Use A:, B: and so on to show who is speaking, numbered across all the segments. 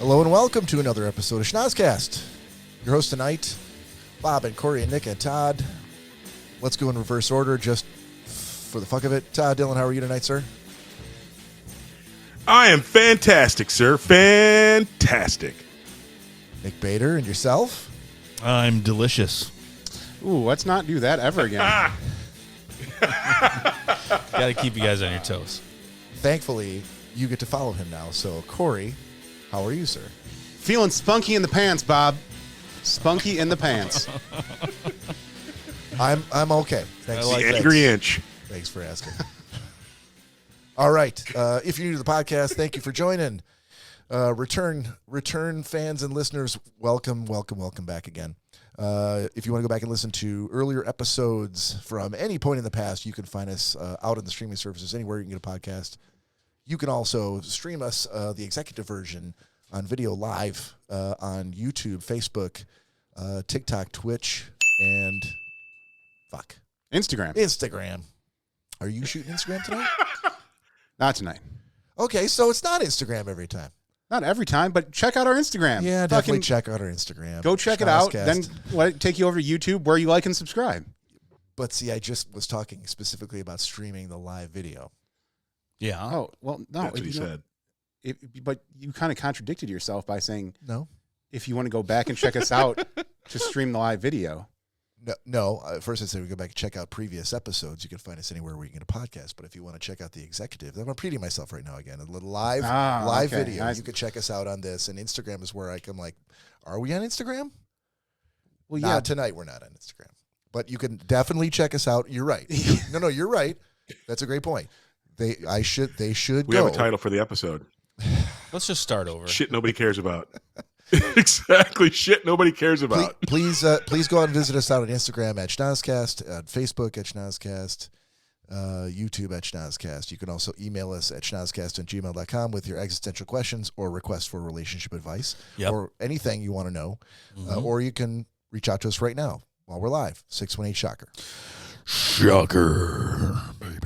A: Hello and welcome to another episode of Schnozzcast. Your host tonight, Bob and Cory and Nick and Todd. Let's go in reverse order just for the fuck of it. Todd, Dylan, how are you tonight, sir?
B: I am fantastic, sir. Fantastic.
A: Nick Bader, and yourself?
C: I'm delicious.
D: Ooh, let's not do that ever again.
C: Got to keep you guys on your toes.
A: Thankfully, you get to follow him now. So, Cory, how are you, sir?
D: Feeling spunky in the pants, Bob. Spunky in the pants.
A: I'm okay. Thanks.
B: The angry inch.
A: Thanks for asking. All right. If you're new to the podcast, thank you for joining. Return fans and listeners, welcome back again. If you want to go back and listen to earlier episodes from any point in the past, you can find us out on the streaming services anywhere you can get a podcast. You can also stream us the executive version on video live on YouTube, Facebook, TikTok, Twitch, and Instagram. Are you shooting Instagram tonight?
D: Not tonight.
A: Okay, so it's not Instagram every time.
D: Not every time, but check out our Instagram.
A: Yeah, definitely check out our Instagram.
D: Go check it out. Then let it take you over to YouTube where you like and subscribe.
A: But see, I just was talking specifically about streaming the live video.
C: Yeah.
D: Oh, well, no.
B: That's what he said.
D: But you kind of contradicted yourself by saying,
A: No.
D: If you want to go back and check us out to stream the live video.
A: No. First I said we go back and check out previous episodes. You can find us anywhere where you can get a podcast. But if you want to check out the executive, I'm repeating myself right now again. A little live video. Nice. You can check us out on this. And Instagram is where I'm like, are we on Instagram?
D: Well, yeah.
A: Tonight we're not on Instagram. But you can definitely check us out. You're right. No, you're right. That's a great point. They should
B: We
A: go.
B: have a title for the episode.
C: Let's just start over.
B: Shit nobody cares about. Exactly. Shit nobody cares about.
A: Please go out and visit us out on Instagram at Schnozzcast, at Facebook at Schnozzcast, YouTube at Schnozzcast. You can also email us at schnozzcast@gmail.com with your existential questions or requests for relationship advice or anything you want to know. Or you can reach out to us right now while we're live, 618-SHOCKER.
C: Shocker, baby.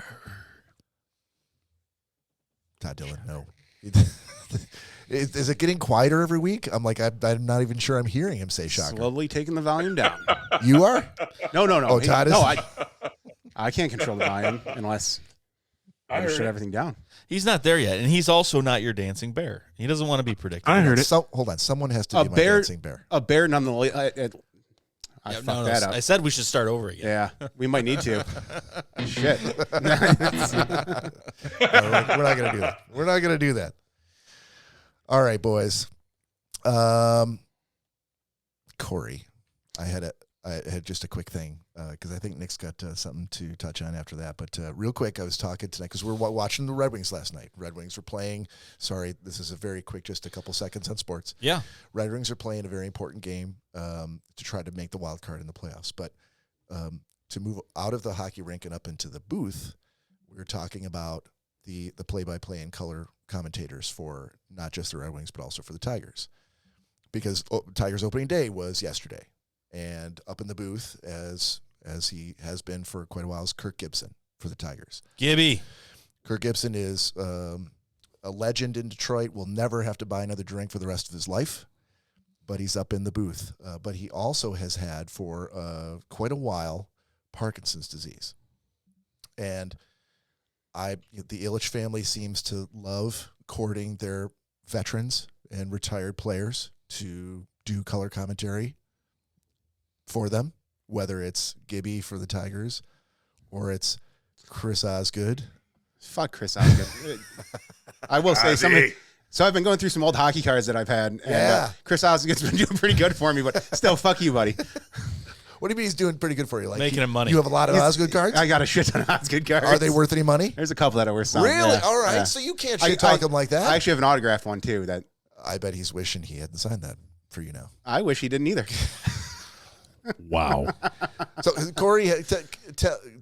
A: Todd Dylan, no. Is it getting quieter every week? I'm not even sure I'm hearing him say shocker.
D: Slowly taking the volume down.
A: You are?
D: No.
A: Oh, Todd is?
D: No, I can't control the volume unless I shut everything down.
C: He's not there yet, and he's also not your dancing bear. He doesn't want to be predictable.
B: I heard it.
A: Hold on. Someone has to be my dancing bear.
D: A bear nonetheless. I fucked that up.
C: I said we should start over again.
D: Yeah, we might need to. Shit.
A: We're not going to do that. We're not going to do that. All right, boys. Cory, I had just a quick thing because I think Nick's got something to touch on after that. But real quick, I was talking tonight because we were watching the Red Wings last night. Red Wings were playing. Sorry, this is a very quick, just a couple seconds on sports.
C: Yeah.
A: Red Wings are playing a very important game to try to make the wild card in the playoffs. But to move out of the hockey rink and up into the booth, we were talking about the play-by-play and color commentators for not just the Red Wings, but also for the Tigers. Because Tigers opening day was yesterday. And up in the booth, as he has been for quite a while, is Kirk Gibson for the Tigers.
C: Gibby.
A: Kirk Gibson is a legend in Detroit, will never have to buy another drink for the rest of his life. But he's up in the booth. But he also has had for quite a while Parkinson's disease. And the Ilitch family seems to love courting their veterans and retired players to do color commentary for them, whether it's Gibby for the Tigers or it's Chris Osgood.
D: Fuck Chris Osgood. I will say something. So I've been going through some old hockey cards that I've had, and Chris Osgood's been doing pretty good for me, but still, fuck you, buddy.
A: What do you mean he's doing pretty good for you? Like
C: making him money.
A: You have a lot of Osgood cards?
D: I got a shit ton of Osgood cards.
A: Are they worth any money?
D: There's a couple that are worth some.
A: Really?
D: Yeah.
A: All right.
D: Yeah.
A: So you can't shit talk him like that.
D: I actually have an autographed one, too. That
A: I bet he's wishing he hadn't signed that for you now.
D: I wish he didn't either.
C: Wow.
A: So, Cory,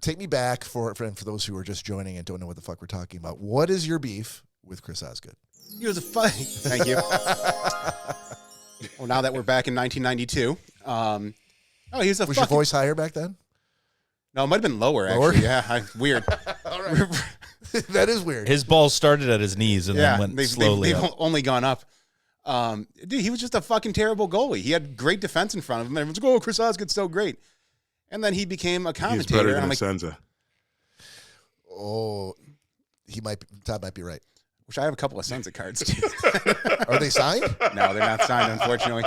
A: take me back for those who are just joining and don't know what the fuck we're talking about. What is your beef with Chris Osgood?
D: He was a funny. Thank you. Well, now that we're back in 1992. He's a
A: Was your voice higher back then?
D: No, it might have been lower, actually. Yeah, weird.
A: All right. That is weird.
C: His balls started at his knees and then went slowly
D: they've
C: up.
D: only gone up. Dude, he was just a fucking terrible goalie. He had great defense in front of him. Everyone's like, "Oh, Chris Osgood's so great," and then he became a commentator.
B: He's better than
D: and I'm like,
B: Senza.
A: Oh, Todd might be right.
D: Which I have a couple of Senza cards too.
A: Are they signed?
D: No, they're not signed, unfortunately.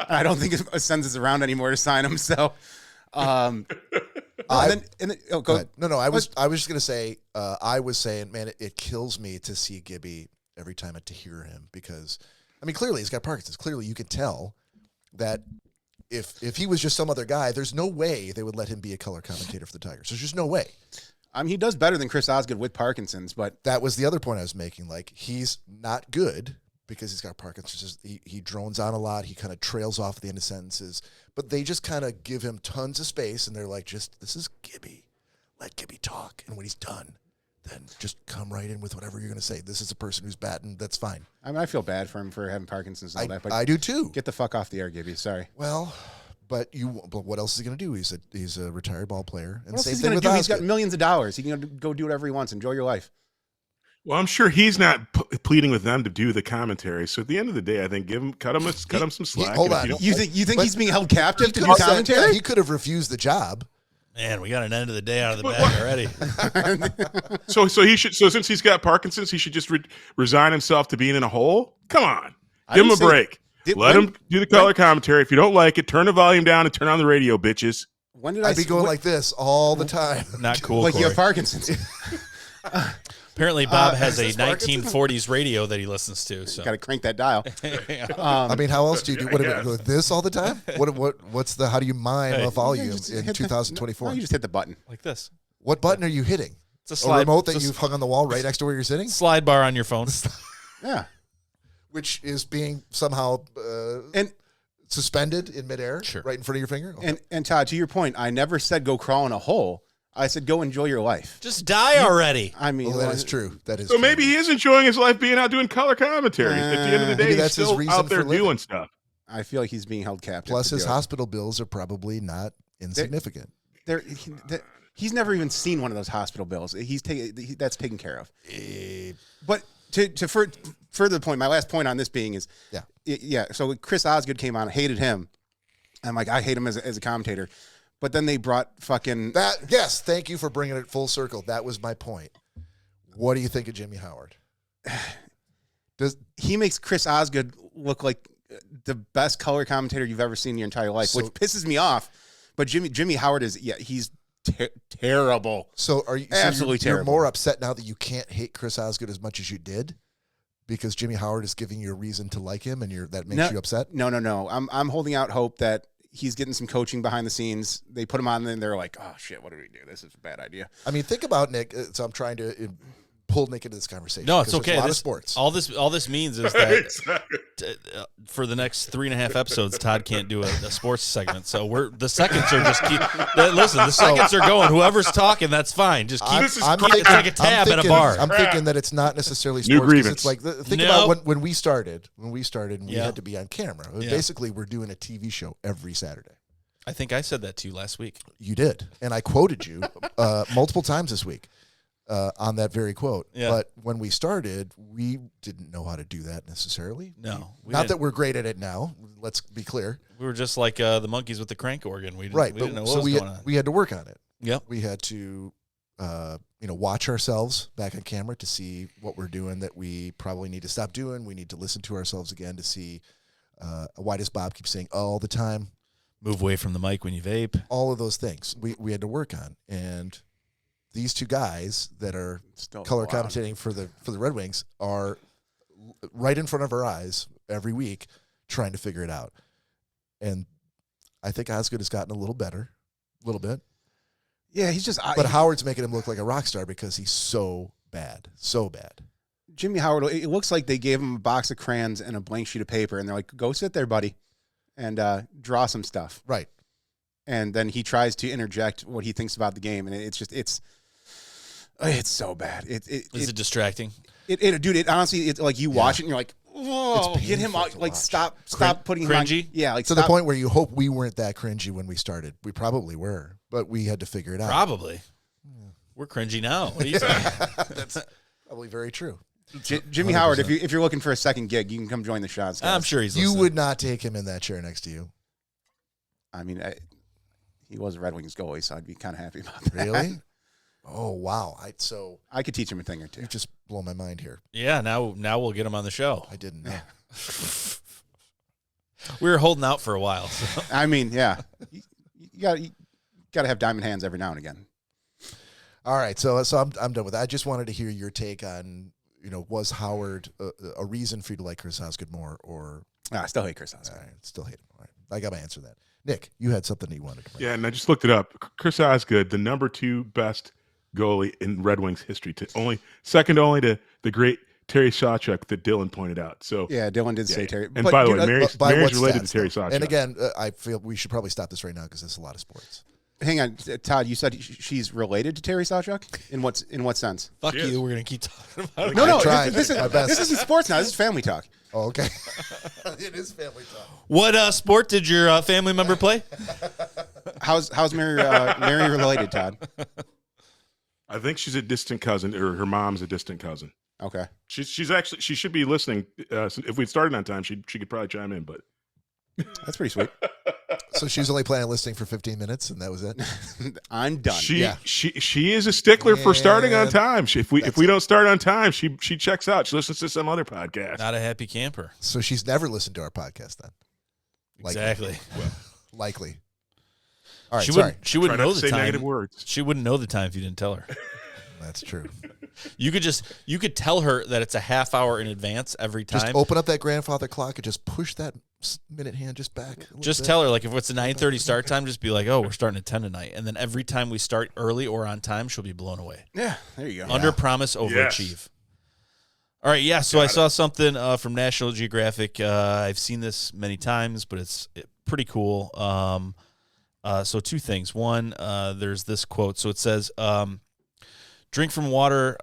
D: I don't think Senza's around anymore to sign them. So, go
A: Go
D: ahead.
A: ahead. No, I was just gonna say, I was saying, man, it kills me to see Gibby every time to hear him because, I mean, clearly he's got Parkinson's. Clearly, you can tell that if he was just some other guy, there's no way they would let him be a color commentator for the Tigers. There's just no way.
D: I mean, he does better than Chris Osgood with Parkinson's, but
A: That was the other point I was making. Like, he's not good because he's got Parkinson's. He drones on a lot. He kind of trails off at the end of sentences. But they just kind of give him tons of space, and they're like, this is Gibby. Let Gibby talk. And when he's done, then just come right in with whatever you're going to say. This is a person who's batting. That's fine.
D: I mean, I feel bad for him for having Parkinson's and all that. But
A: I do too.
D: get the fuck off the air, Gibby. Sorry.
A: Well, but what else is he going to do? He's a retired ball player. And
D: What else
A: same
D: is he
A: thing
D: going
A: with
D: to do? He's got
A: Osgood.
D: millions of dollars. He can go do whatever he wants. Enjoy your life.
B: Well, I'm sure he's not pleading with them to do the commentary. So at the end of the day, I think cut him some slack.
A: hold
B: And if
A: on.
B: you
D: You think
A: But
D: he's being held captive to
A: He
D: do
A: could have said-
D: commentary?
A: yeah, he could have refused the job.
C: Man, we got an end of the day out of the bag already.
B: So he should. So since he's got Parkinson's, he should just resign himself to being in a hole. Come on, give him a break. Let him do the color commentary. If you don't like it, turn the volume down and turn on the radio, bitches.
D: When did I
A: I'd be going like this all the time.
C: Not cool.
D: like you
C: Cory.
D: have Parkinson's?
C: Apparently, Bob has a
A: is this Parkinson's?
C: 1940s radio that he listens to. So
D: Got to crank that dial.
A: I mean, how else do you do? What go this all the time? What's the? How do you mime a volume
D: Just
A: in
D: hit the-
A: 2024?
D: No, you just hit the button.
C: like this,
A: What button are you hitting?
C: it's a
A: A
C: slide
A: remote that
C: it's a
A: you've hung on the wall right next to where you're sitting,
C: slide bar on your phone.
D: Yeah.
A: which is being somehow
D: And
A: suspended in midair,
C: Sure.
A: right in front of your finger. Okay.
D: and Todd, to your point, I never said go crawl in a hole. I said go enjoy your life.
C: Just die already.
D: I mean,
A: Well, that is true. That is
B: So
A: true.
B: maybe he is enjoying his life being out doing color commentary. At the end of the day,
A: Maybe
B: he's
A: that's his
B: still
A: reason
B: out there
A: for living.
B: doing stuff.
D: I feel like he's being held captive.
A: Plus,
D: to
A: his
D: do it.
A: hospital bills are probably not insignificant.
D: He's never even seen one of those hospital bills. That's taken care of.
A: Eh,
D: But to further the point, my last point on this being is,
A: Yeah.
D: So Chris Osgood came on, hated him. I'm like, I hate him as a commentator. But then they brought fucking
A: yes, thank you for bringing it full circle. That was my point. What do you think of Jimmy Howard?
D: he makes Chris Osgood look like the best color commentator you've ever seen in your entire life, which pisses me off. But Jimmy Howard he's terrible.
A: So are you
D: Absolutely
A: you're
D: terrible.
A: more upset now that you can't hate Chris Osgood as much as you did because Jimmy Howard is giving you a reason to like him, and that makes you upset?
D: No. I'm holding out hope that he's getting some coaching behind the scenes. They put him on, and they're like, "Oh shit, what do we do? This is a bad idea."
A: I mean, think about Nick. So I'm trying to pull Nick into this conversation.
C: No, it's
A: 'cause there's
C: okay.
A: A lot of sports.
C: All this means is that for the next 3.5 episodes, Todd can't do a sports segment. So the seconds are just keep. Listen, the seconds are going. Whoever's talking, that's fine. Just keep.
B: This is
A: I'm
B: crazy.
C: It's like a tab at a bar.
A: I'm thinking that it's not necessarily
B: New
A: sports. 'Cause
B: grievance.
A: It's like think
C: No.
A: about when we started. When we started, and we
C: Yeah.
A: had to be on camera.
C: Yeah.
A: Basically, we're doing a TV show every Saturday.
C: I think I said that to you last week.
A: You did, and I quoted you multiple times this week on that very quote.
C: Yeah.
A: But when we started, we didn't know how to do that necessarily.
C: No, we
A: Not
C: didn't.
A: that we're great at it now. Let's be clear.
C: We were just like the monkeys with the crank organ. We didn't,
A: Right,
C: we
A: but
C: didn't know what
A: so
C: was
A: we
C: going
A: had,
C: on.
A: we had to work on it.
C: Yep.
A: We had to, watch ourselves back on camera to see what we're doing that we probably need to stop doing. We need to listen to ourselves again to see why does Bob keep saying all the time.
C: Move away from the mic when you vape.
A: All of those things we had to work on, and these two guys that are
D: Still
A: color
D: allowed.
A: commentating for the Red Wings are right in front of our eyes every week trying to figure it out. And I think Osgood has gotten a little better, a little bit.
D: Yeah, he's just.
A: But Howard's making him look like a rock star because he's so bad, so bad.
D: Jimmy Howard. It looks like they gave him a box of crayons and a blank sheet of paper, and they're like, "Go sit there, buddy, and draw some stuff."
A: Right.
D: And then he tries to interject what he thinks about the game, and it's so bad.
C: Is it distracting?
D: Dude, it honestly, it's like you watch it and you're like, whoa,
A: It's
D: get him
A: painful
D: out,
A: to
D: like
A: watch.
D: stop putting him on.
C: Cringy?
D: Yeah, like
A: To
D: stop.
A: the point where you hope we weren't that cringy when we started. We probably were, but we had to figure it out.
C: Probably. We're cringy now. What are you saying?
A: That's probably very true.
D: Jimmy 100%. Howard, if you're looking for a second gig, you can come join the Schnozzcast.
C: I'm sure he's
A: You
C: listening.
A: would not take him in that chair next to you.
D: I mean, he was a Red Wings goalie, so I'd be kind of happy about that.
A: Really? Oh, wow.
D: I could teach him a thing or two.
A: You just blow my mind here.
C: Yeah, now we'll get him on the show.
A: I didn't know.
C: We were holding out for a while. So.
D: I mean, yeah. You got to have diamond hands every now and again.
A: All right, so I'm done with that. I just wanted to hear your take on, was Howard a reason for you to like Chris Osgood more, or
D: I still hate Chris Osgood.
A: All right, still hate him. All right, I got my answer to that. Nick, you had something you wanted to bring.
B: Yeah, and I just looked it up. Chris Osgood, the number 2 best goalie in Red Wings history, second only to the great Terry Sawchuk that Dylan pointed out. So
D: yeah, Dylan did say Terry.
B: And by the way, Mary's related to Terry Sawchuk.
A: And again, I feel we should probably stop this right now because it's a lot of sports.
D: Hang on, Todd. You said she's related to Terry Sawchuk? In what sense?
C: Fuck you. We're gonna keep talking about it.
D: No. This isn't sports now. This is family talk.
A: Oh, okay. It is family talk.
C: What sport did your family member play?
D: How's Mary related, Todd?
B: I think she's a distant cousin, or her mom's a distant cousin.
D: Okay.
B: She should be listening. If we started on time, she could probably chime in. But
D: that's pretty sweet.
A: So she's only planning on listening for 15 minutes, and that was it.
D: I'm done.
B: She is a stickler for starting on time. If we don't start on time, she checks out. She listens to some other podcast.
C: Not a happy camper.
A: So she's never listened to our podcast then.
C: Exactly.
A: Likely. All right.
C: She wouldn't know the
B: say
C: time.
B: Negative words.
C: She wouldn't know the time if you didn't tell her.
A: That's true.
C: You could tell her that it's a half hour in advance every time.
A: Just open up that grandfather clock and just push that minute hand just back.
C: Just tell her, like, if it's a 9:30 start time, just be like, oh, we're starting at 10 tonight. And then every time we start early or on time, she'll be blown away.
D: Yeah, there you go.
C: Under promise, overachieve. Yes. All right, yeah, so I saw something from National Geographic. I've seen this many times, but it's pretty cool. So 2 things. One, there's this quote. So it says, drink from the water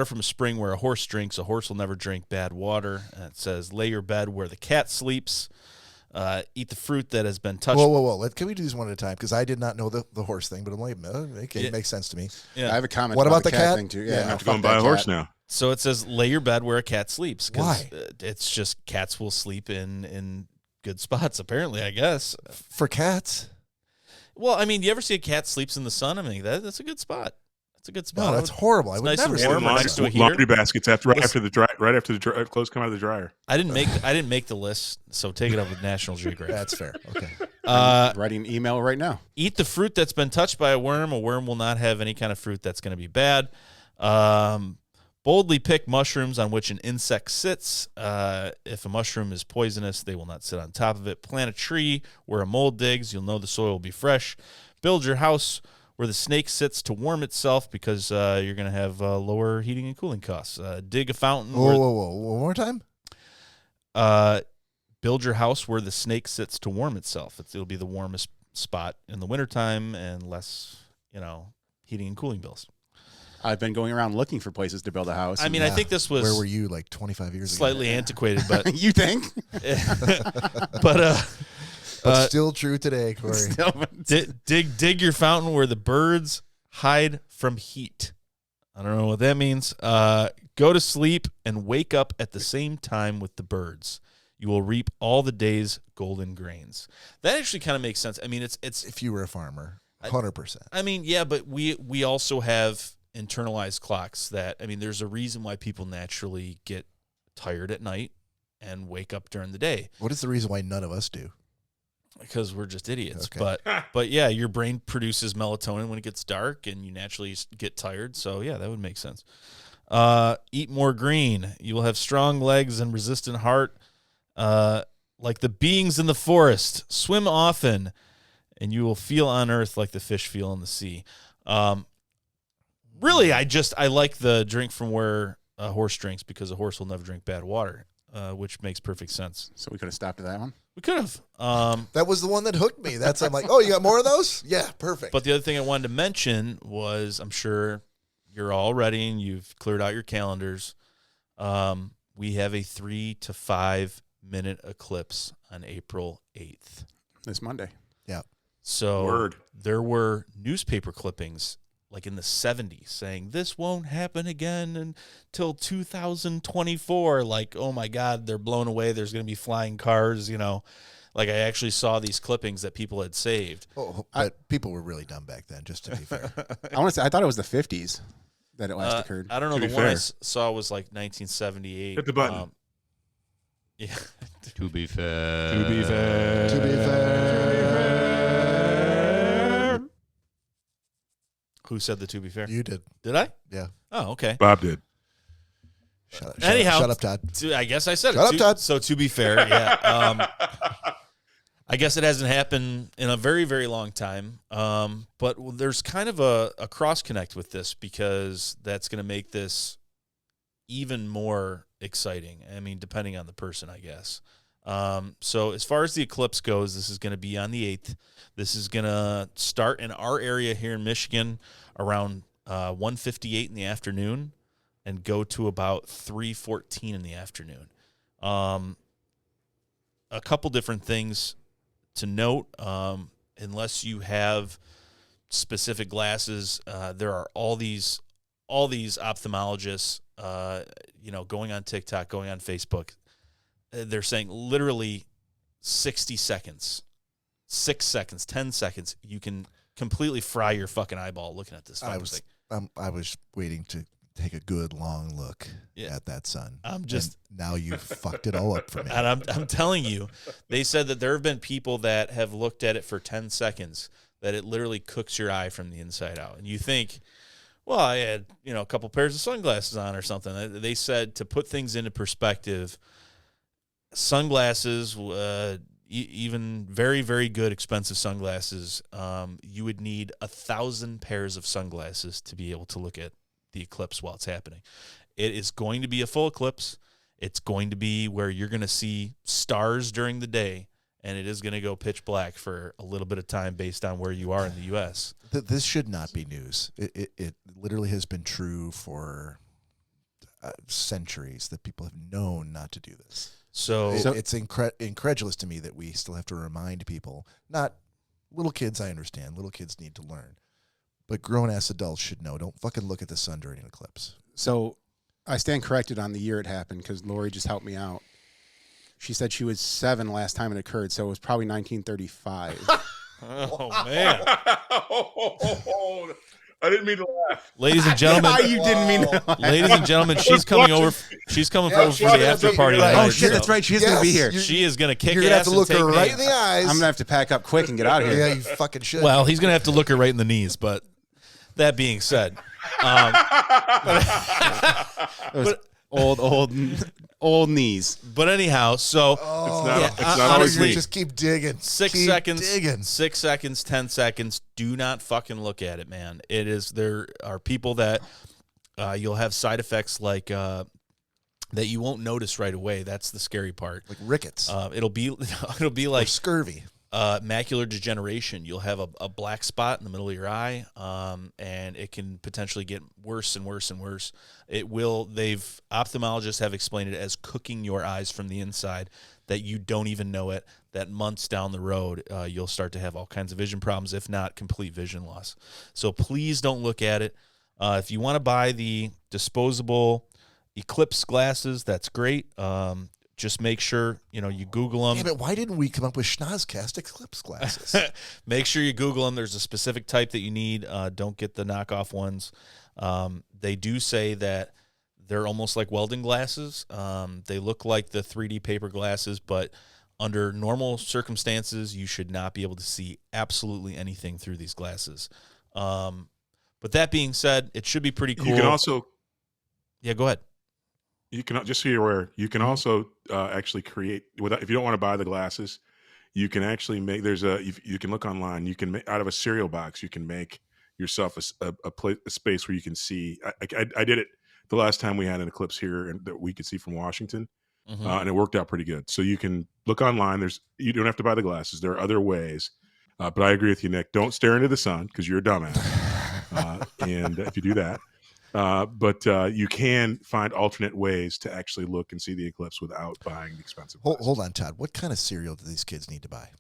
C: from a spring where a horse drinks. A horse will never drink bad water. And it says, lay your bed where the cat sleeps. Eat the fruit that has been touched.
A: Whoa. Can we do these one at a time? Because I did not know the horse thing, but I'm like, okay, it makes sense to me.
D: Yeah. I have a comment.
A: What about the cat
D: thing too?
B: Yeah, I have to go and buy a horse now.
C: So it says, lay your bed where a cat sleeps.
A: Why?
C: It's just cats will sleep in good spots, apparently, I guess.
A: For cats?
C: Well, I mean, you ever see a cat sleeps in the sun? I mean, that's a good spot. That's a good spot.
A: No, that's horrible. I would
C: nice
A: never
C: and
A: say
C: warm
A: that.
C: next to a heater.
B: Laundry baskets right after the clothes come out of the dryer.
C: I didn't make the list, so take it up with National Geographic.
A: That's fair. Okay.
D: Writing an email right now. Eat
C: the fruit that's been touched by a worm. A worm will not have any kind of fruit that's going to be bad. Boldly pick mushrooms on which an insect sits. If a mushroom is poisonous, they will not sit on top of it. Plant a tree where a mole digs. You'll know the soil will be fresh. Build your house where the snake sits to warm itself because you're going to have lower heating and cooling costs. Dig a fountain.
A: Whoa. One more time?
C: Build your house where the snake sits to warm itself. It'll be the warmest spot in the wintertime and less, heating and cooling bills.
D: I've been going around looking for places to build a house.
C: I mean, I think this was...
A: Where were you, like 25 years ago?
C: Slightly antiquated, but...
D: You think?
A: But still true today, Cory.
C: Dig your fountain where the birds hide from heat. I don't know what that means. Go to sleep and wake up at the same time with the birds. You will reap all the day's golden grains. That actually kind of makes sense. I mean, it's
A: if you were a farmer, 100%.
C: I mean, yeah, but we also have internalized clocks that, I mean, there's a reason why people naturally get tired at night and wake up during the day.
A: What is the reason why none of us do?
C: Because we're just idiots.
A: Okay.
C: But yeah, your brain produces melatonin when it gets dark and you naturally get tired. So yeah, that would make sense. Eat more green. You will have strong legs and resistant heart. Like the beings in the forest. Swim often and you will feel on earth like the fish feel in the sea. Really, I like the drink from where a horse drinks because a horse will never drink bad water, which makes perfect sense.
D: So we could have stopped at that one?
C: We could have.
A: That was the one that hooked me. I'm like, oh, you got more of those? Yeah, perfect.
C: But the other thing I wanted to mention was, I'm sure you're all ready and you've cleared out your calendars. We have a 3 to 5 minute eclipse on April 8th.
D: This Monday.
A: Yeah.
C: So there were newspaper clippings like in the 70s saying this won't happen again until 2024. Like, oh my God, they're blown away. There's going to be flying cars, Like I actually saw these clippings that people had saved.
A: Oh, but people were really dumb back then, just to be fair.
D: I thought it was the 50s that it last occurred.
C: I don't know.
B: To
C: The
B: be
C: one I
B: fair.
C: saw was like 1978.
B: Hit the button.
C: Yeah.
E: To be fair.
B: To be fair.
A: To be fair.
C: Who said the to be fair?
A: You did.
C: Did I?
A: Yeah.
C: Oh, okay.
B: Bob did.
C: Anyhow,
A: shut up, Todd.
C: I guess I said
A: Shut
C: it.
A: up, Todd.
C: So to be fair, yeah. I guess it hasn't happened in a very, very long time. But there's kind of a cross connect with this because that's going to make this even more exciting. I mean, depending on the person, I guess. So as far as the eclipse goes, this is going to be on the 8th. This is going to start in our area here in Michigan around 1:58 in the afternoon and go to about 3:14 in the afternoon. A couple different things to note. Unless you have specific glasses, there are all these ophthalmologists, going on TikTok, going on Facebook. They're saying literally 60 seconds, 6 seconds, 10 seconds, you can completely fry your fucking eyeball looking at this.
A: I was waiting to take a good long look at that sun. Now you've fucked it all up for me.
C: And I'm telling you, they said that there have been people that have looked at it for 10 seconds, that it literally cooks your eye from the inside out. And you think, well, I had, a couple pairs of sunglasses on or something. They said to put things into perspective, sunglasses, even very, very good expensive sunglasses, you would need 1,000 pairs of sunglasses to be able to look at the eclipse while it's happening. It is going to be a full eclipse. It's going to be where you're going to see stars during the day, and it is going to go pitch black for a little bit of time based on where you are in the U.S.
A: This should not be news. It literally has been true for centuries that people have known not to do this.
C: So
A: it's incredulous to me that we still have to remind people. Not little kids, I understand. Little kids need to learn. But grown-ass adults should know. Don't fucking look at the sun during an eclipse.
D: So I stand corrected on the year it happened because Lori just helped me out. She said she was 7 last time it occurred, so it was probably 1935.
C: Oh, man.
B: I didn't mean to laugh.
C: Ladies and gentlemen.
D: You didn't mean to laugh.
C: Ladies and gentlemen, she's coming over. She's coming over for the after party
A: Right.
C: tonight.
D: Oh, shit, that's right. She's going to be here.
C: She is going to kick
A: You're going to have
C: ass
A: to look
C: and
A: her
C: take
A: right in
C: names.
A: the eyes.
D: I'm going to have to pack up quick and get out of here.
A: Yeah, you fucking should.
C: Well, he's going to have to look her right in the knees. But that being said,
D: Those old knees.
C: but anyhow, so
B: It's not always
C: honestly,
B: me.
A: just keep digging.
C: 6
A: Keep
C: seconds,
A: digging.
C: 6 seconds, 10 seconds. Do not fucking look at it, man. There are people that you'll have side effects like that you won't notice right away. That's the scary part.
A: Like rickets.
C: It'll be
A: Or
C: like
A: scurvy.
C: macular degeneration. You'll have a black spot in the middle of your eye, and it can potentially get worse and worse and worse. Ophthalmologists have explained it as cooking your eyes from the inside, that you don't even know it, that months down the road, you'll start to have all kinds of vision problems, if not complete vision loss. So please don't look at it. If you want to buy the disposable eclipse glasses, that's great. Just make sure, you Google them.
A: Yeah, but why didn't we come up with Schnozzcast eclipse glasses?
C: Make sure you Google them. There's a specific type that you need. Don't get the knockoff ones. They do say that they're almost like welding glasses. They look like the 3D paper glasses, but under normal circumstances, you should not be able to see absolutely anything through these glasses. But that being said, it should be pretty cool.
B: You can also...
C: Yeah, go ahead.
B: You can, just so you're aware, you can also actually create, if you don't want to buy the glasses, you can actually make, you can look online, you can make, out of a cereal box, you can make yourself a space where you can see. I did it the last time we had an eclipse here and that we could see from Washington, and it worked out pretty good. So you can look online. You don't have to buy the glasses. There are other ways. But I agree with you, Nick. Don't stare into the sun because you're a dumbass. And if you do that, but you can find alternate ways to actually look and see the eclipse without buying the expensive glasses.
A: Hold on, Todd. What kind of cereal do these kids need to buy?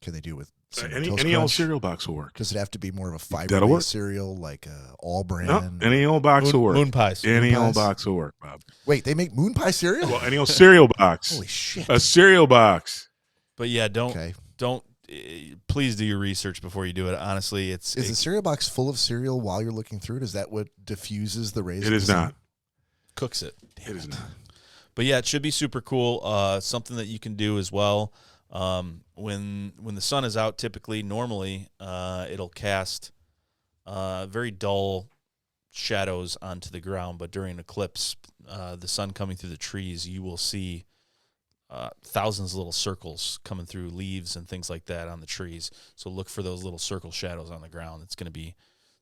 A: Can they do with
B: any old cereal box will work?
A: Does it have to be more of a
B: That'll
A: fiber-based
B: work.
A: cereal, like all brand?
B: No, any old box will work.
C: Moon pies.
B: Any
A: Moon
B: old
A: pies?
B: box will work, Bob.
A: Wait, they make moon pie cereal?
B: Well, any old cereal box.
A: Holy shit!
B: A cereal box.
C: But yeah, don't
A: Okay.
C: please do your research before you do it. Honestly,
A: Is the cereal box full of cereal while you're looking through it? Is that what diffuses the rays?
B: It is not.
C: cooks it.
B: It is not.
C: But yeah, it should be super cool. Something that you can do as well. When the sun is out, normally, it'll cast very dull shadows onto the ground. But during an eclipse, the sun coming through the trees, you will see thousands of little circles coming through leaves and things like that on the trees. So look for those little circle shadows on the ground. It's going to be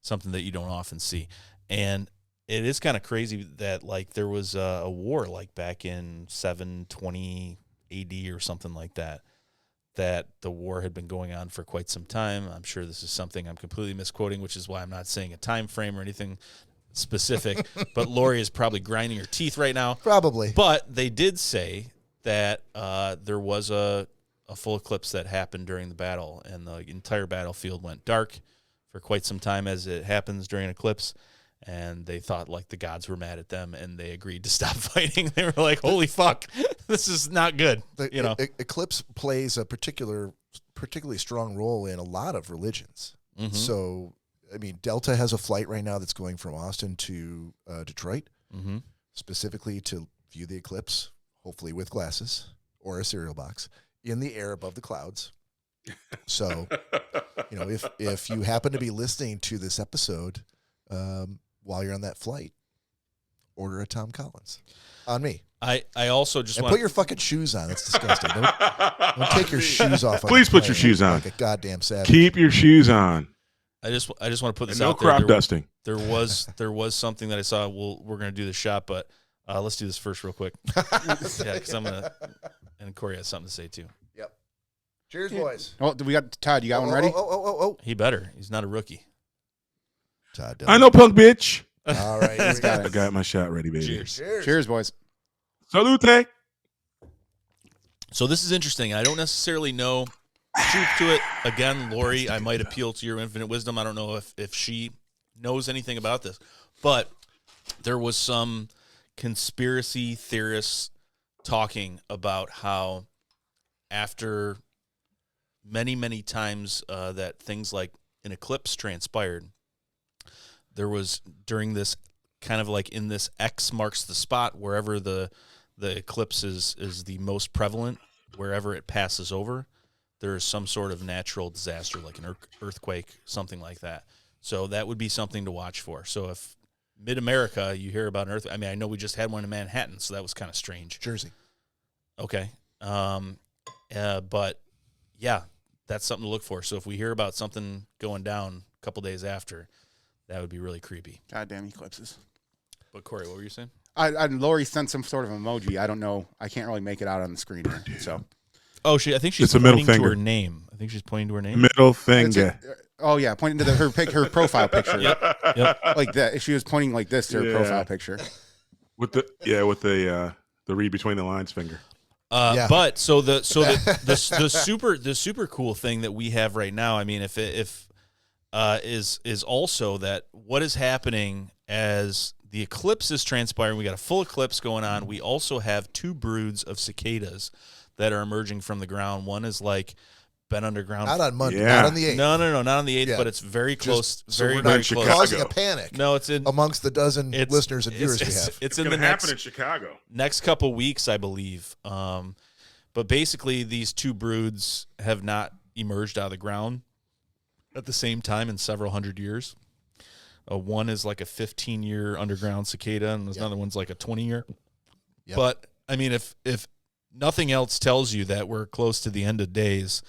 C: something that you don't often see. And it is kind of crazy that like there was a war like back in 720 AD or something like that, that the war had been going on for quite some time. I'm sure this is something I'm completely misquoting, which is why I'm not saying a time frame or anything specific. But Lori is probably grinding her teeth right now.
A: Probably.
C: But they did say that there was a full eclipse that happened during the battle, and the entire battlefield went dark for quite some time, as it happens during an eclipse. And they thought like the gods were mad at them, and they agreed to stop fighting. They were like, "Holy fuck, this is not good."
A: Eclipse plays a particularly strong role in a lot of religions.
C: Mm-hmm.
A: So, I mean, Delta has a flight right now that's going from Austin to Detroit,
C: Mm-hmm.
A: specifically to view the eclipse, hopefully with glasses or a cereal box, in the air above the clouds. So, if you happen to be listening to this episode while you're on that flight, order a Tom Collins on me.
C: I also just
A: And
C: want
A: put your fucking shoes on. That's disgusting. Don't take your shoes off. On
B: Please
A: the
B: put your
A: plane
B: shoes on.
A: like a goddamn savage.
B: Keep your shoes on.
C: I just want to put this
B: And no
C: out there.
B: crop dusting.
C: There was something that I saw. We're gonna do the shot, but let's do this first real quick. Yeah, because and Cory has something to say too.
A: Yep. Cheers, boys.
D: Oh, we got Todd. You got one ready?
A: Oh.
C: He better. He's not a rookie.
A: Todd,
B: I know, punk bitch.
A: All right, here we go.
B: I got my shot ready, baby.
C: Cheers.
D: Cheers, boys.
B: Salute.
C: So this is interesting. I don't necessarily know the truth to it. Again, Lori, I might appeal to your infinite wisdom. I don't know if she knows anything about this. But there was some conspiracy theorists talking about how after many, many times that things like an eclipse transpired, there was during this kind of like in this X marks the spot, wherever the eclipse is the most prevalent, wherever it passes over, there is some sort of natural disaster, like an earthquake, something like that. So that would be something to watch for. So if mid-America, you hear about an earthquake, I mean, I know we just had one in Manhattan, so that was kind of strange.
A: Jersey.
C: Okay. But yeah, that's something to look for. So if we hear about something going down a couple days after, that would be really creepy.
D: Goddamn eclipses.
C: But Cory, what were you saying?
D: Lori sent some sort of emoji. I don't know. I can't really make it out on the screen here. So.
C: Oh, I think she's
B: It's a middle
C: pointing to
B: finger.
C: her name. I think she's pointing to her name.
B: Middle finger.
D: Oh yeah, pointing to her profile picture.
C: Yep.
D: Like that. She was pointing like this to her
B: Yeah.
D: profile picture.
B: With the read between the lines finger.
A: Yeah.
C: But so the super cool thing that we have right now, I mean, if is also that what is happening as the eclipse is transpiring. We got a full eclipse going on. We also have two broods of cicadas that are emerging from the ground. One is like been underground.
A: Not on Monday.
B: Yeah.
A: Not on the 8th.
C: No, not on the 8th,
A: Yeah.
C: but it's very close.
A: So
C: Very,
A: we're
C: very
A: not
C: close.
B: Chicago.
A: causing a panic
C: No, it's in
A: amongst the dozen listeners and viewers we have.
C: It's in
B: gonna
C: the
B: happen
C: next
B: in Chicago.
C: next couple weeks, I believe. But basically, these two broods have not emerged out of the ground at the same time in several hundred years. One is like a 15-year underground cicada, and another one's like a 20-year.
A: Yep.
C: But I mean, if nothing else tells you that we're close to the end of days,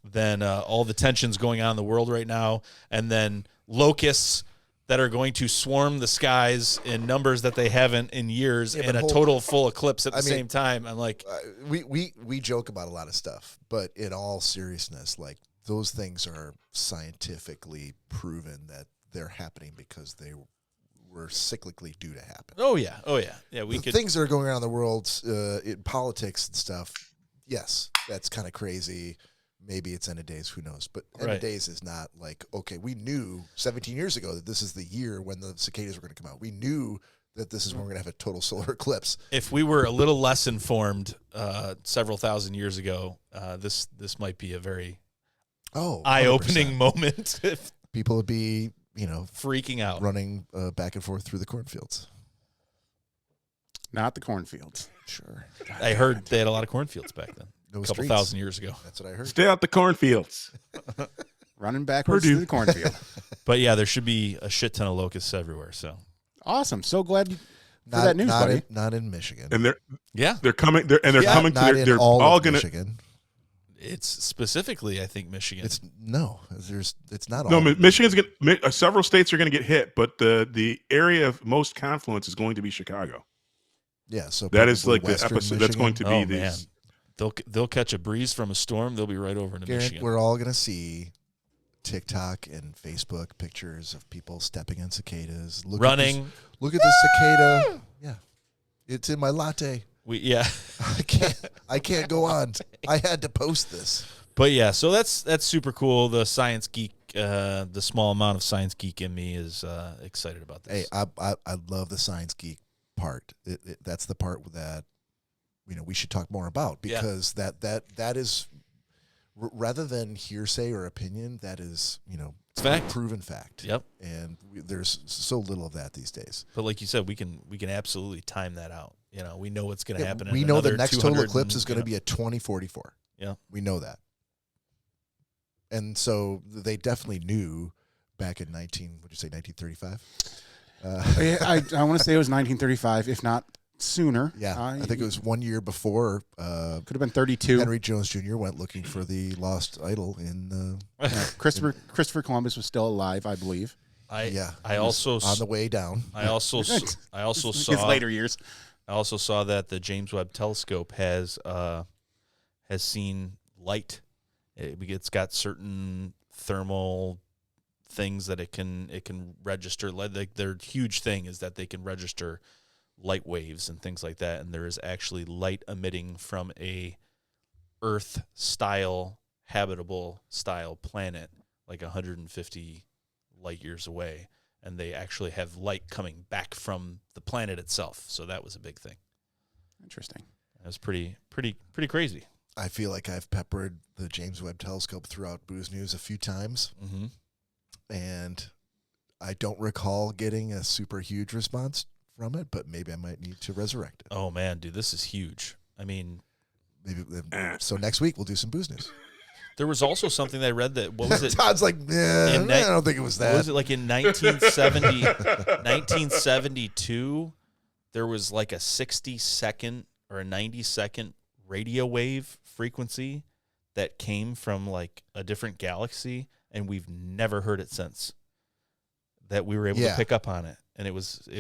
C: then all the tensions going on in the world right now, and then locusts that are going to swarm the skies in numbers that they haven't in years,
A: Yeah,
C: and
A: but
C: a total full eclipse at the
A: I mean,
C: same time. I'm like,
A: We joke about a lot of stuff, but in all seriousness, like those things are scientifically proven that they're happening because they were cyclically due to happen.
C: oh yeah. We
A: The
C: could.
A: things that are going around in the world in politics and stuff, yes, that's kind of crazy. maybe it's end of days. Who knows? But end of days is not like, okay, we knew 17 years ago that this is the year when the cicadas were going to come out. We knew that this is when we're going to have a total solar eclipse.
C: If we were a little less informed several thousand years ago, this might be a very eye-opening
A: 100%.
C: moment. If
A: People would be,
C: freaking out,
A: running back and forth through the cornfields.
D: Not the cornfields.
A: Sure.
C: I heard they had a lot of cornfields back then.
A: No
C: a couple
A: streets.
C: thousand years ago.
A: That's what I heard.
B: Stay out the cornfields.
D: Running backwards
B: Purdue.
D: through the cornfield.
C: But yeah, there should be a shit ton of locusts everywhere. So
D: Awesome. So glad for that news, buddy.
A: Not in Michigan.
B: And
C: they're
B: coming. They're coming.
A: Not in
B: They're
A: all
B: all
A: of
B: going to.
A: Michigan.
C: it's specifically, I think, Michigan.
A: It's not all.
B: No, Michigan's going. Several states are going to get hit, but the area of most confluence is going to be Chicago.
A: Yeah, so
B: That is
A: probably
B: like the
A: Western
B: episode. That's going to be
C: man,
B: these.
C: they'll catch a breeze from a storm. They'll be right over into
A: Garrett,
C: Michigan.
A: we're all going to see TikTok and Facebook pictures of people stepping on cicadas,
C: Running.
A: Look at the cicada. Yeah, it's in my latte. I can't go on. I had to post this.
C: But yeah, so that's super cool. The science geek, the small amount of science geek in me is excited about this.
A: Hey, I love the science geek part. That's the part that we should talk more about, because that is rather than hearsay or opinion, that is
C: it's fact,
A: proven fact.
C: Yep.
A: And there's so little of that these days.
C: But like you said, we can absolutely time that out. We know what's going to happen.
A: We
C: in
A: know the
C: another
A: next total
C: 200
A: eclipse is going to be at 2044.
C: Yeah,
A: we know that. And so they definitely knew back in 1935.
D: I want to say it was 1935, if not sooner.
A: Yeah, I think it was 1 year before.
D: Could have been 32.
A: Henry Jones Jr. went looking for the lost idol in.
D: Christopher Columbus was still alive, I believe.
C: I also
A: on the way down.
C: I also saw
D: his later years.
C: I also saw that the James Webb Telescope has seen light. It's got certain thermal things that it can register. Like their huge thing is that they can register light waves and things like that, and there is actually light emitting from a Earth style habitable style planet like 150 light years away, and they actually have light coming back from the planet itself. So that was a big thing.
D: Interesting.
C: That was pretty crazy.
A: I feel like I've peppered the James Webb Telescope throughout Booze News a few times, and I don't recall getting a super huge response from it, but maybe I might need to resurrect it.
C: Oh man, dude, this is huge. I mean,
A: maybe so next week we'll do some Booze News.
C: There was also something that I read that, what was it?
A: Todd's like, I don't think it was that.
C: What was it, like in 1972, there was like a 60-second or a 90-second radio wave frequency that came from like a different galaxy, and we've never heard it since. That we were able to pick up on it, and it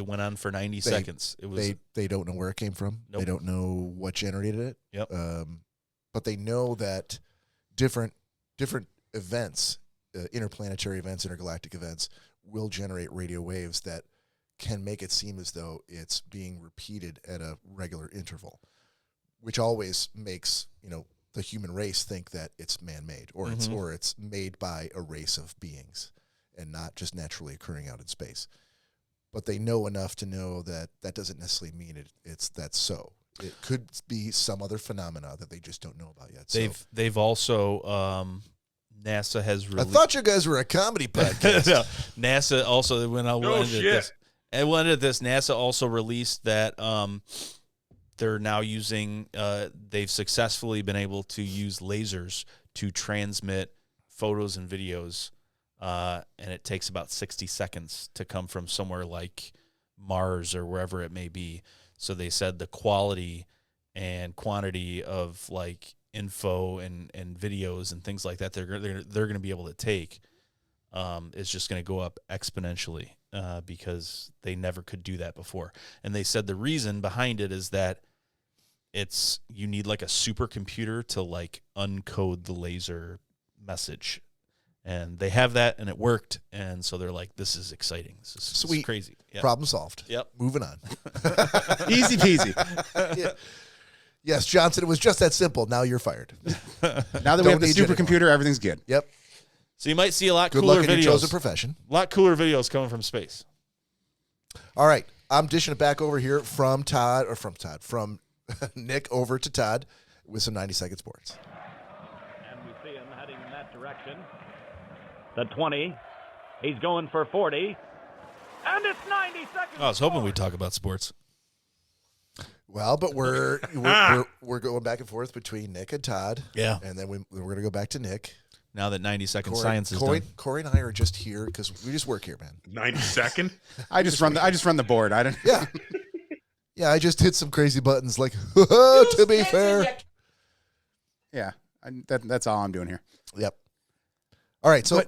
C: went on for 90 seconds. It was
A: they don't know where it came from.
C: Nope.
A: They don't know what generated it.
C: Yep.
A: But they know that different events, interplanetary events, intergalactic events, will generate radio waves that can make it seem as though it's being repeated at a regular interval, which always makes the human race think that it's man-made or it's made by a race of beings and not just naturally occurring out in space. But they know enough to know that that doesn't necessarily mean that's so. It could be some other phenomena that they just don't know about yet.
C: They've also NASA has
A: I thought you guys were a comedy podcast.
C: No, NASA also when I went into this. NASA also released that they're now using. They've successfully been able to use lasers to transmit photos and videos, and it takes about 60 seconds to come from somewhere like Mars or wherever it may be. So they said the quality and quantity of like info and videos and things like that they're going to be able to take is just going to go up exponentially because they never could do that before. And they said the reason behind it is that you need like a supercomputer to like uncode the laser message. And they have that, and it worked, and so they're like, "This is exciting. This is crazy. Yep.
A: Problem solved.
C: Yep.
A: Moving on.
D: Easy peasy.
A: Yes, Johnson, it was just that simple. Now you're fired.
D: Now that we have the supercomputer, everything's good.
A: Yep.
C: So you might see a lot
A: Good
C: cooler
A: luck in your
C: videos.
A: chosen profession.
C: A lot cooler videos coming from space.
A: All right. I'm dishing it back over here from Nick over to Todd with some 90-second sports.
F: And we see him heading in that direction. The 20. He's going for 40. And it's 90 seconds.
C: I was hoping we'd talk about sports.
A: Well, but we're going back and forth between Nick and Todd.
C: Yeah.
A: And then we're going to go back to Nick.
C: Now that 90-second science is done.
A: Corey and I are just here because we just work here, man.
B: 90-second?
D: I just run the board. I don't.
A: Yeah. Yeah, I just hit some crazy buttons like, to be fair.
D: Yeah, that's all I'm doing here.
A: Yep. All right, so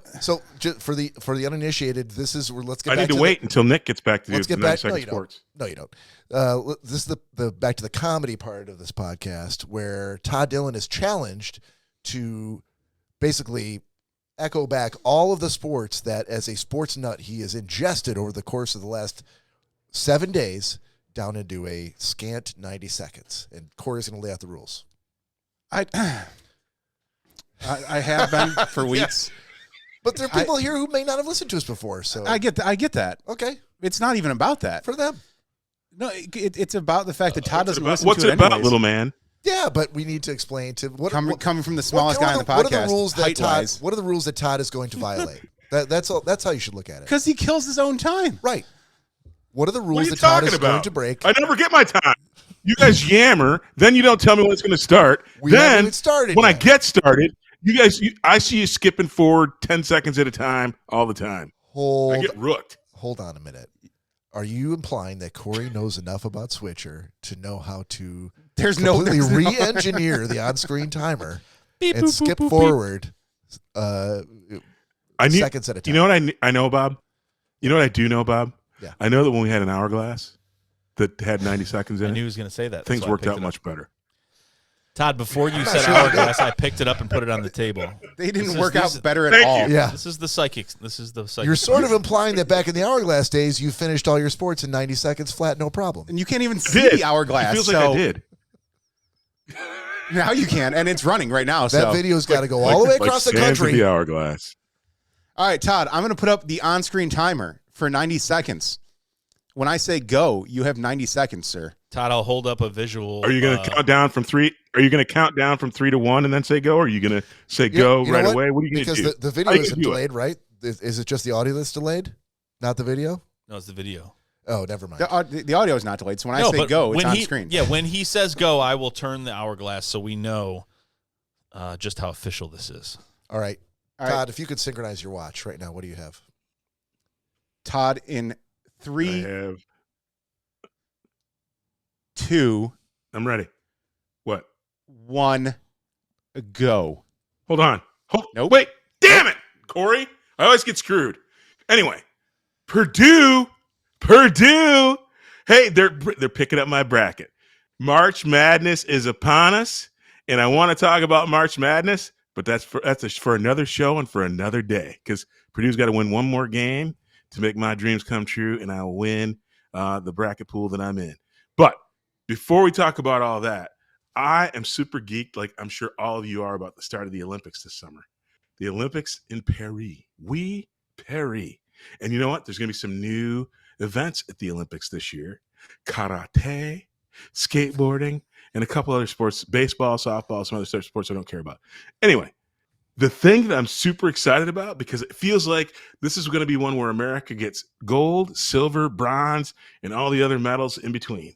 A: for the uninitiated, let's get back to
B: I need to wait until Nick gets back to
A: let's
B: the
A: get back.
B: 90-second sports.
A: No, you don't. This is the back to the comedy part of this podcast where Todd Dillon is challenged to basically echo back all of the sports that, as a sports nut, he has ingested over the course of the last 7 days down into a scant 90 seconds. And Corey's going to lay out the rules.
D: I have been for weeks.
A: But there are people here who may not have listened to us before. So
D: I get that.
A: Okay.
D: It's not even about that.
A: For them.
D: No, it's about the fact that Todd doesn't listen
B: What's
D: to it
B: it about,
D: anyways.
B: little man?
A: Yeah, but we need to explain to
D: coming from the smallest guy on the podcast.
A: What are the rules that
D: height-wise.
A: Todd? What are the rules that Todd is going to violate? That's all. That's how you should look at it.
D: Because he kills his own time.
A: Right. What are the
B: What
A: rules
B: are you
A: that Todd
B: talking
A: is
B: about?
A: going to break?
B: I never get my time. You guys yammer, then you don't tell me when it's going to start.
A: We haven't
B: Then
A: even started
B: when
A: yet.
B: I get started, I see you skipping forward 10 seconds at a time all the time. I get rooked.
A: Hold on a minute. Are you implying that Corey knows enough about Switcher to know how to completely re-engineer the on-screen timer and skip forward seconds at a time?
B: You know what I know, Bob? You know what I do know, Bob?
A: Yeah.
B: I know that when we had an hourglass that had 90 seconds in
C: I
B: it,
C: knew he was going to say that.
B: things
C: That's why I
B: worked
C: picked
B: out
C: it up.
B: much better.
C: Todd, before you said hourglass, I picked it up and put it on the table.
D: They didn't work out better at all.
A: Yeah.
C: This is the psychic.
A: You're sort of implying that back in the hourglass days, you finished all your sports in 90 seconds flat, no problem.
D: And you can't even see the hourglass.
B: It feels like I did.
D: Now you can, and it's running right now.
A: That video's got to go all the way across the
B: sands of
A: country.
B: the hourglass.
D: All right, Todd, I'm going to put up the on-screen timer for 90 seconds. When I say go, you have 90 seconds, sir.
C: Todd, I'll hold up a visual.
B: Are you going to count down from 3? Are you going to count down from 3 to 1 and then say go? Or are you going to say go right away? What are you going to do?
A: Because the video isn't delayed, right? Is it just the audio that's delayed, not the video?
C: No, it's the video.
A: Oh, never mind.
D: The audio is not delayed. So when I say go, it's on screen.
C: Yeah, when he says go, I will turn the hourglass so we know just how official this is.
A: All right. Todd, if you could synchronize your watch right now, what do you have?
D: Todd, in 3,
B: I have.
D: 2,
B: I'm ready. What?
D: 1, go.
B: Hold on.
D: Nope.
B: Wait. Damn it, Corey. I always get screwed. Anyway, Purdue. Hey, they're picking up my bracket. March Madness is upon us, and I want to talk about March Madness, but that's for another show and for another day, because Purdue's got to win one more game to make my dreams come true, and I'll win the bracket pool that I'm in. But before we talk about all that, I am super geeked, like I'm sure all of you are, about the start of the Olympics this summer. The Olympics in Paris. Paris. And you know what? There's going to be some new events at the Olympics this year. Karate, skateboarding, and a couple other sports, baseball, softball, some other sports I don't care about. Anyway, the thing that I'm super excited about, because it feels like this is going to be one where America gets gold, silver, bronze, and all the other medals in between.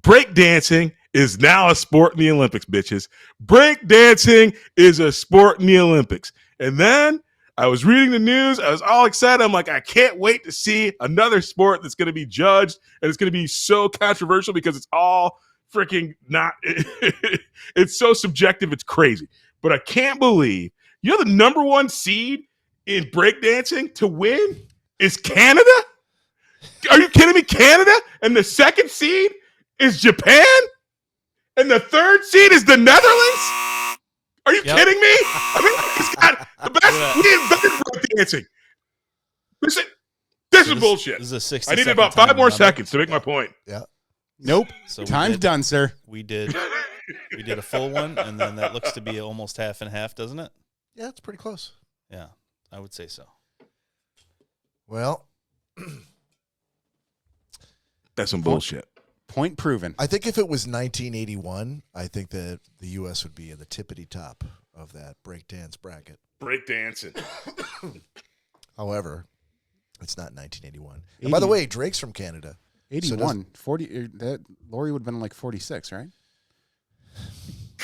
B: Breakdancing is now a sport in the Olympics, bitches. Breakdancing is a sport in the Olympics. And then I was reading the news. I was all excited. I'm like, I can't wait to see another sport that's going to be judged, and it's going to be so controversial because it's all freaking not. It's so subjective. It's crazy. But I can't believe you're the number 1 seed in breakdancing to win is Canada? Are you kidding me? Canada? And the 2nd seed is Japan? And the 3rd seed is the Netherlands? Are you kidding me? I mean, it's got the best. We invented breakdancing. This is bullshit.
C: This is a 60
B: I needed about 5 more seconds to make my point.
A: Yeah.
D: Nope.
C: So
D: Time's done, sir.
C: We did We did a full one, and then that looks to be almost half and half, doesn't it?
A: Yeah, it's pretty close.
C: Yeah, I would say so.
A: Well,
B: That's some bullshit.
D: Point proven.
A: I think if it was 1981, I think that the U.S. would be in the tippity top of that breakdance bracket.
B: Break dancing.
A: However, it's not 1981. And by the way, Drake's from Canada.
D: 81, 40. That Lori would have been like 46, right?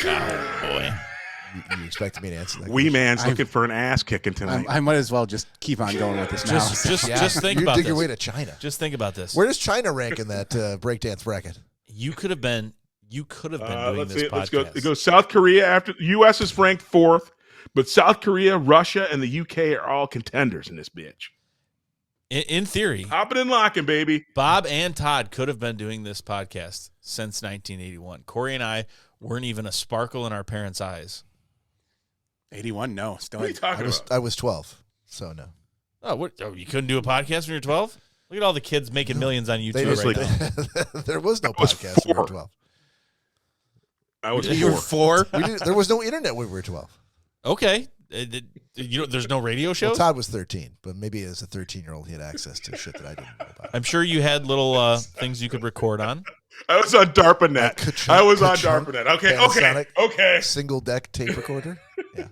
C: Oh, boy.
A: You expected me to answer that?
B: Wee man's looking for an ass kicking tonight.
D: I might as well just keep on going with this now.
C: Just think
A: you
C: about
A: dig
C: this.
A: your way to China.
C: Just think about this.
A: Where does China rank in that breakdance bracket?
C: You could have been doing
B: let's
C: this
B: see.
C: podcast.
B: Let's go. It goes South Korea after U.S. is ranked 4th, but South Korea, Russia, and the U.K. are all contenders in this bitch.
C: In theory,
B: Hopping and locking, baby.
C: Bob and Todd could have been doing this podcast since 1981. Cory and I weren't even a sparkle in our parents' eyes.
D: 81, no. Still,
B: What are you talking about?
A: I was 12, so no.
C: Oh, you couldn't do a podcast when you were 12? Look at all the kids making millions on
A: They
C: YouTube
A: just,
C: right now.
A: there was no
B: was
A: podcast when we were
B: 4.
A: 12.
B: I was
D: you were 4.
A: There was no internet when we were 12.
C: Okay. There's no radio
A: Well,
C: shows?
A: Todd was 13, but maybe as a 13-year-old, he had access to shit that I didn't know about.
C: I'm sure you had little things you could record on.
B: I was on DARPANET.
A: Ka-chunk,
B: I was on
A: ka-chunk,
B: DARPANET. Okay.
A: Panasonic, single deck tape recorder. Yeah.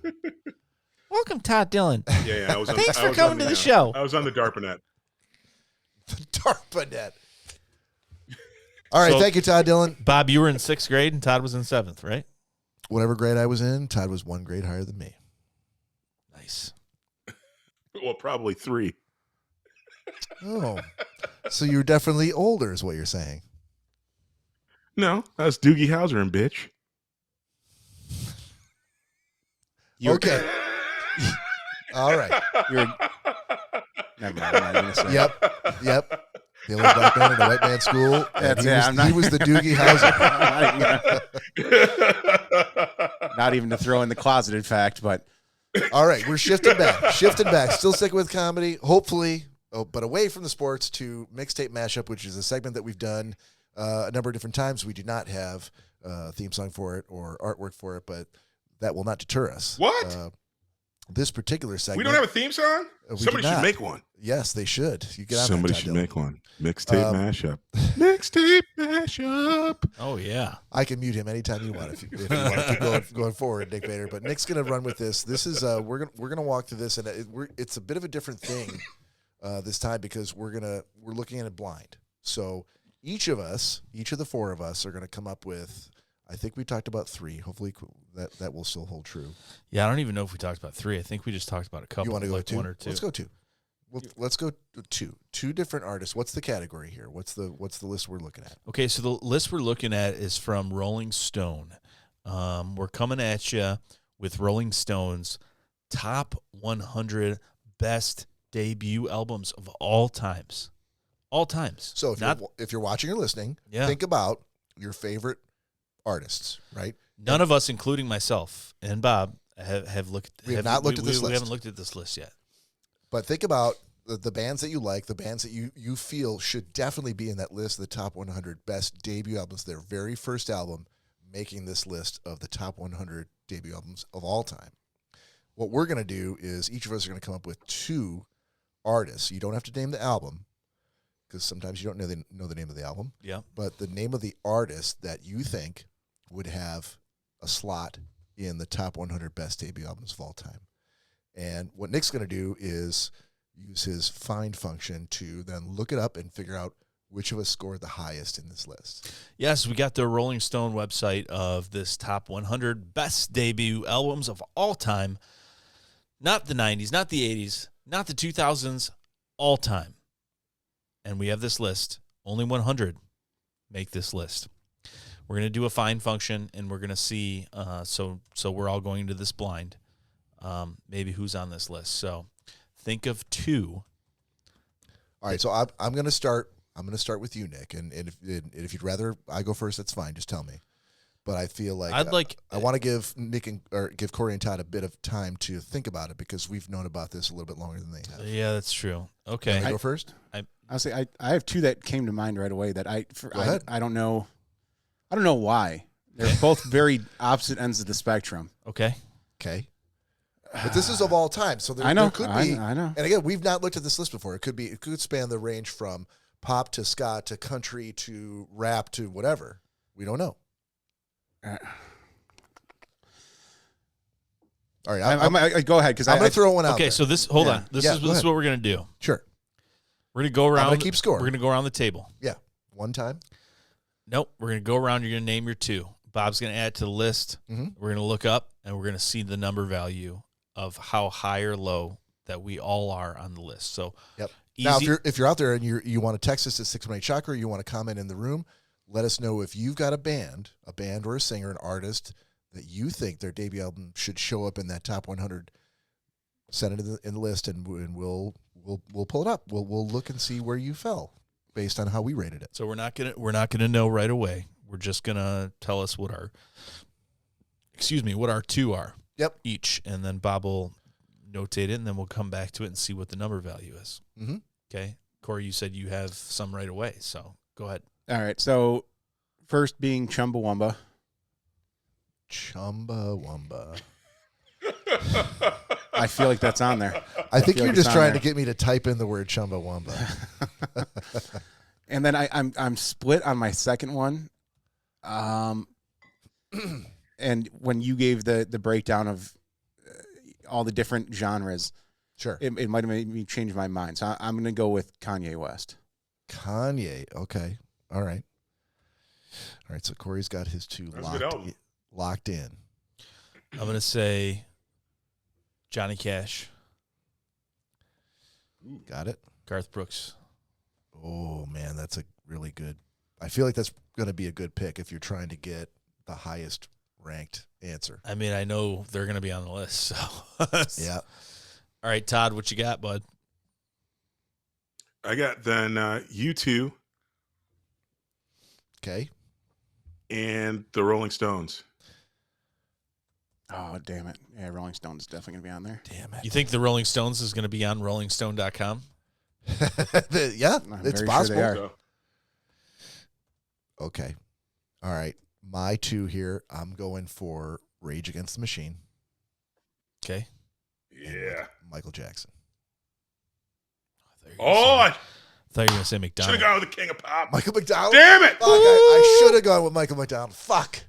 C: Welcome, Todd Dillon.
B: Yeah. I was on,
C: Thanks
B: I
C: for
B: was
C: coming
B: on
C: to the
B: the
C: show.
B: I was on the DARPANET.
A: DARPANET. All right,
C: So-
A: thank you, Todd Dillon.
C: Bob, you were in 6th grade and Todd was in 7th, right?
A: Whatever grade I was in, Todd was 1 grade higher than me.
C: Nice.
B: Well, probably 3.
A: Oh, so you're definitely older, is what you're saying.
B: No, that's Doogie Howser, bitch.
A: Okay. All right.
D: Never mind. I'm not gonna say.
A: Yep. The only black man in the white man school. And
D: That's
A: he,
D: it.
A: was,
D: I'm not-
A: he was the Doogie Howser.
D: Not even to throw in the closeted fact, but
A: All right, we're shifting back. Still sticking with comedy, hopefully, but away from the sports to Mixtape Mashup, which is a segment that we've done a number of different times. We do not have a theme song for it or artwork for it, but that will not deter us.
B: What?
A: This particular segment.
B: We don't have a theme song?
A: we
B: Somebody
A: do
B: should
A: not.
B: make one.
A: Yes, they should. You get on
B: Somebody
A: that, Todd
B: should
A: Dillon.
B: make one. Mixtape Mashup. Mixtape Mashup.
C: Oh, yeah.
A: I can mute him anytime you want if you want to keep going forward, Nick Bader. But Nick's going to run with this. This is we're gonna walk through this, and it's a bit of a different thing this time because we're looking at it blind. So each of the 4 of us, are going to come up with. I think we talked about 3. Hopefully that will still hold true.
C: Yeah, I don't even know if we talked about 3. I think we just talked about a couple.
A: You want to go
C: like
A: with 2?
C: 1 or 2.
A: Let's go 2. Let's go 2. 2 different artists. What's the category here? What's the list we're looking at?
C: Okay, so the list we're looking at is from Rolling Stone. We're coming at you with Rolling Stone's top 100 best debut albums of all times. All times.
A: So if you're watching or listening,
C: Yeah.
A: think about your favorite artists, right?
C: None of us, including myself and Bob, have looked.
A: We have not looked at this
C: We
A: list.
C: haven't looked at this list yet.
A: But think about the bands that you like, the bands that you feel should definitely be in that list of the top 100 best debut albums. Their very first album making this list of the top 100 debut albums of all time. What we're going to do is each of us are going to come up with 2 artists. You don't have to name the album because sometimes you don't know the name of the album.
C: Yeah.
A: But the name of the artist that you think would have a slot in the top 100 best debut albums of all time. And what Nick's going to do is use his find function to then look it up and figure out which of us scored the highest in this list.
C: Yes, we got the Rolling Stone website of this top 100 best debut albums of all time. Not the 90s, not the 80s, not the 2000s, all time. And we have this list. Only 100 make this list. We're going to do a find function, and we're going to see, so we're all going to this blind, maybe who's on this list. So think of 2.
A: All right, so I'm going to start. I'm going to start with you, Nick, and if you'd rather I go first, that's fine. Just tell me. But I feel like I want to give Nick or give Cory and Todd a bit of time to think about it because we've known about this a little bit longer than they have.
C: Yeah, that's true. Okay.
A: Can I go first?
D: I'll say I have 2 that came to mind right away that
A: Go ahead.
D: I don't know. I don't know why. They're both very opposite ends of the spectrum.
C: Okay.
A: Okay. But this is of all time, so there could be.
D: I know.
A: And again, we've not looked at this list before. It could span the range from pop to ska to country to rap to whatever. We don't know. All right,
D: I go ahead because
A: I'm going to throw one out.
C: Okay,
A: there.
C: so hold on. This is what we're going to do.
A: Sure.
C: We're going to go around.
A: I'm going to keep score.
C: We're going to go around the table.
A: Yeah, one time.
C: Nope. We're going to go around. You're going to name your two. Bob's going to add to the list.
A: Mm-hmm.
C: We're going to look up, and we're going to see the number value of how high or low that we all are on the list. So,
A: yep.
C: Easy.
A: Now, if you're out there and you want to text us at 618 Chakra, you want to comment in the room, let us know if you've got a band or a singer, an artist that you think their debut album should show up in that top 100. Send it in the list, and we'll pull it up. We'll look and see where you fell based on how we rated it.
C: So we're not gonna know right away. We're just gonna tell us what our two are.
A: Yep.
C: Each, and then Bob will notate it, and then we'll come back to it and see what the number value is.
A: Mm-hmm.
C: Okay, Corey, you said you have some right away, so go ahead.
D: All right. So first being Chumbawamba.
A: Chumbawamba.
D: I feel like that's on there.
A: I think you're just trying to get me to type in the word Chumbawamba.
D: And then I'm split on my second one. And when you gave the breakdown of all the different genres,
A: Sure,
D: it might have made me change my mind. So I'm going to go with Kanye West.
A: Kanye. Okay. All right. So Corey's got his two locked in.
C: I'm gonna say Johnny Cash.
A: Got it.
C: Garth Brooks.
A: Oh man, that's a really good. I feel like that's going to be a good pick if you're trying to get the highest ranked answer.
C: I mean, I know they're gonna be on the list. So
A: Yeah.
C: All right, Todd, what you got, bud?
B: I got then U2
A: Okay.
B: and the Rolling Stones.
D: Oh, damn it. Yeah, Rolling Stones is definitely going to be on there.
A: Damn it.
C: You think the Rolling Stones is going to be on rollingstone.com?
A: Yeah,
D: I'm
A: it's
D: very
A: possible.
D: sure they are.
B: So,
A: Okay. All right. My two here, I'm going for Rage Against the Machine.
C: Okay.
B: yeah.
A: Michael Jackson.
B: I
C: I thought you were going to say
B: should
C: McDonald.
B: have gone with the King of Pop.
A: Michael McDonald?
B: Damn it!
A: Fuck, I should have gone with Michael McDonald. Fuck.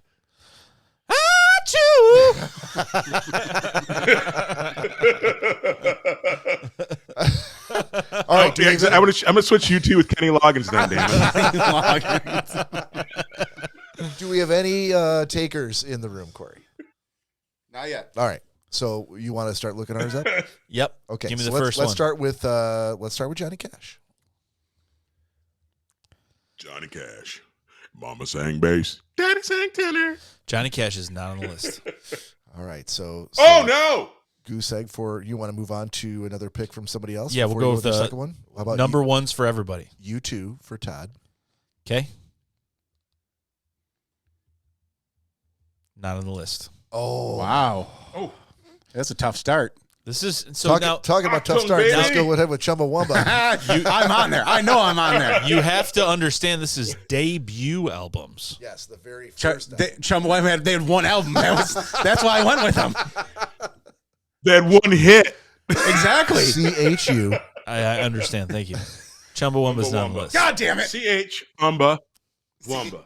A: All right.
B: Yeah, exactly. I'm gonna switch U2 with Kenny Loggins then, damn it.
A: Do we have any takers in the room, Corey?
D: Not yet.
A: All right. So you want to start looking ours up?
C: Yep.
A: Okay.
C: Give me
A: so
C: the first
A: let's
C: one.
A: start with Johnny Cash.
B: Johnny Cash. Mama sang bass. Daddy sang tenor.
C: Johnny Cash is not on the list.
A: All right. So
B: Oh no!
A: goose egg for you. Want to move on to another pick from somebody else?
C: Yeah, we'll
A: before
C: go
A: you
C: with
A: the
C: the
A: second one. How about
C: Number ones for everybody.
A: U2 for Todd?
C: Okay. Not on the list.
A: Oh
D: Wow.
B: Oh,
D: That's a tough start.
C: This is so now
A: talking about tough
B: Achtung,
A: starts. Let's
B: baby.
A: go ahead with Chumbawamba.
D: I'm on there. I know I'm on there.
C: you have to understand this is debut albums.
A: Yes, the very first.
D: Chumbawamba they had one album. That's why I went with them.
B: they had one hit.
D: Exactly.
A: CHU.
C: I understand. Thank you. Chumbawamba's not on the list.
D: God damn it.
B: CH Umba Wumba.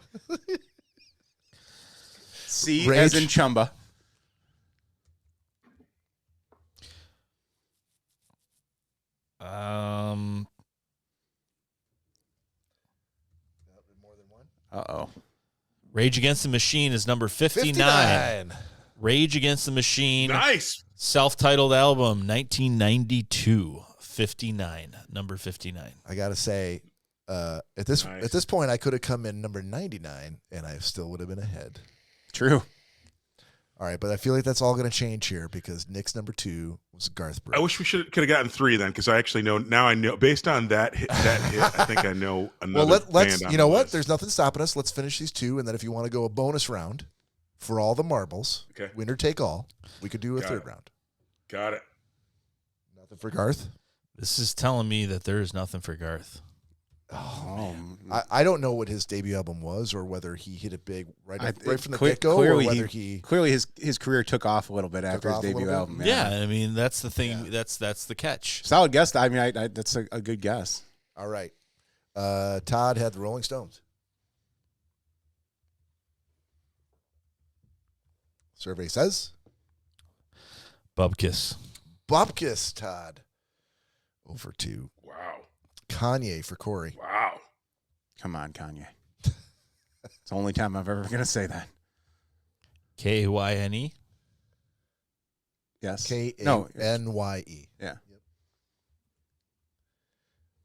D: C
A: Rage.
D: as in Chumba. Uh-oh.
C: Rage Against the Machine is number 59. Rage Against the Machine.
B: Nice.
C: Self-titled album, 1992. 59. Number 59.
A: I gotta say, at this point, I could have come in number 99, and I still would have been ahead.
D: True.
A: All right, but I feel like that's all going to change here because Nick's number 2 was Garth Brooks.
B: I wish we could have gotten 3 then, because I actually know now. I know based on that hit, I think I know another.
A: Well, let's.
B: band on
A: You know
B: the
A: what?
B: list.
A: There's nothing stopping us. Let's finish these 2, and then if you want to go a bonus round for all the marbles,
B: Okay.
A: winner take all, we could do a
B: Got
A: third
B: it.
A: round.
B: Got it.
A: Nothing for Garth.
C: This is telling me that there is nothing for Garth.
A: Oh, man. I don't know what his debut album was or whether he hit it big right from the get-go
D: clearly
A: or whether clearly
D: his career took off a little bit after his debut album.
C: Yeah, I mean, that's the thing. Yeah. That's the catch.
D: Solid guess. I mean, that's a good guess.
A: All right. Todd had the Rolling Stones. Survey says
C: Bubkiss.
A: Bubkiss, Todd. 0 for 2.
B: Wow.
A: Kanye for Cory.
B: Wow.
D: Come on, Kanye. It's the only time I'm ever going to say that.
C: K-Y-N-E?
D: Yes.
A: K-A-N-Y-E.
D: Yeah.
A: Yep.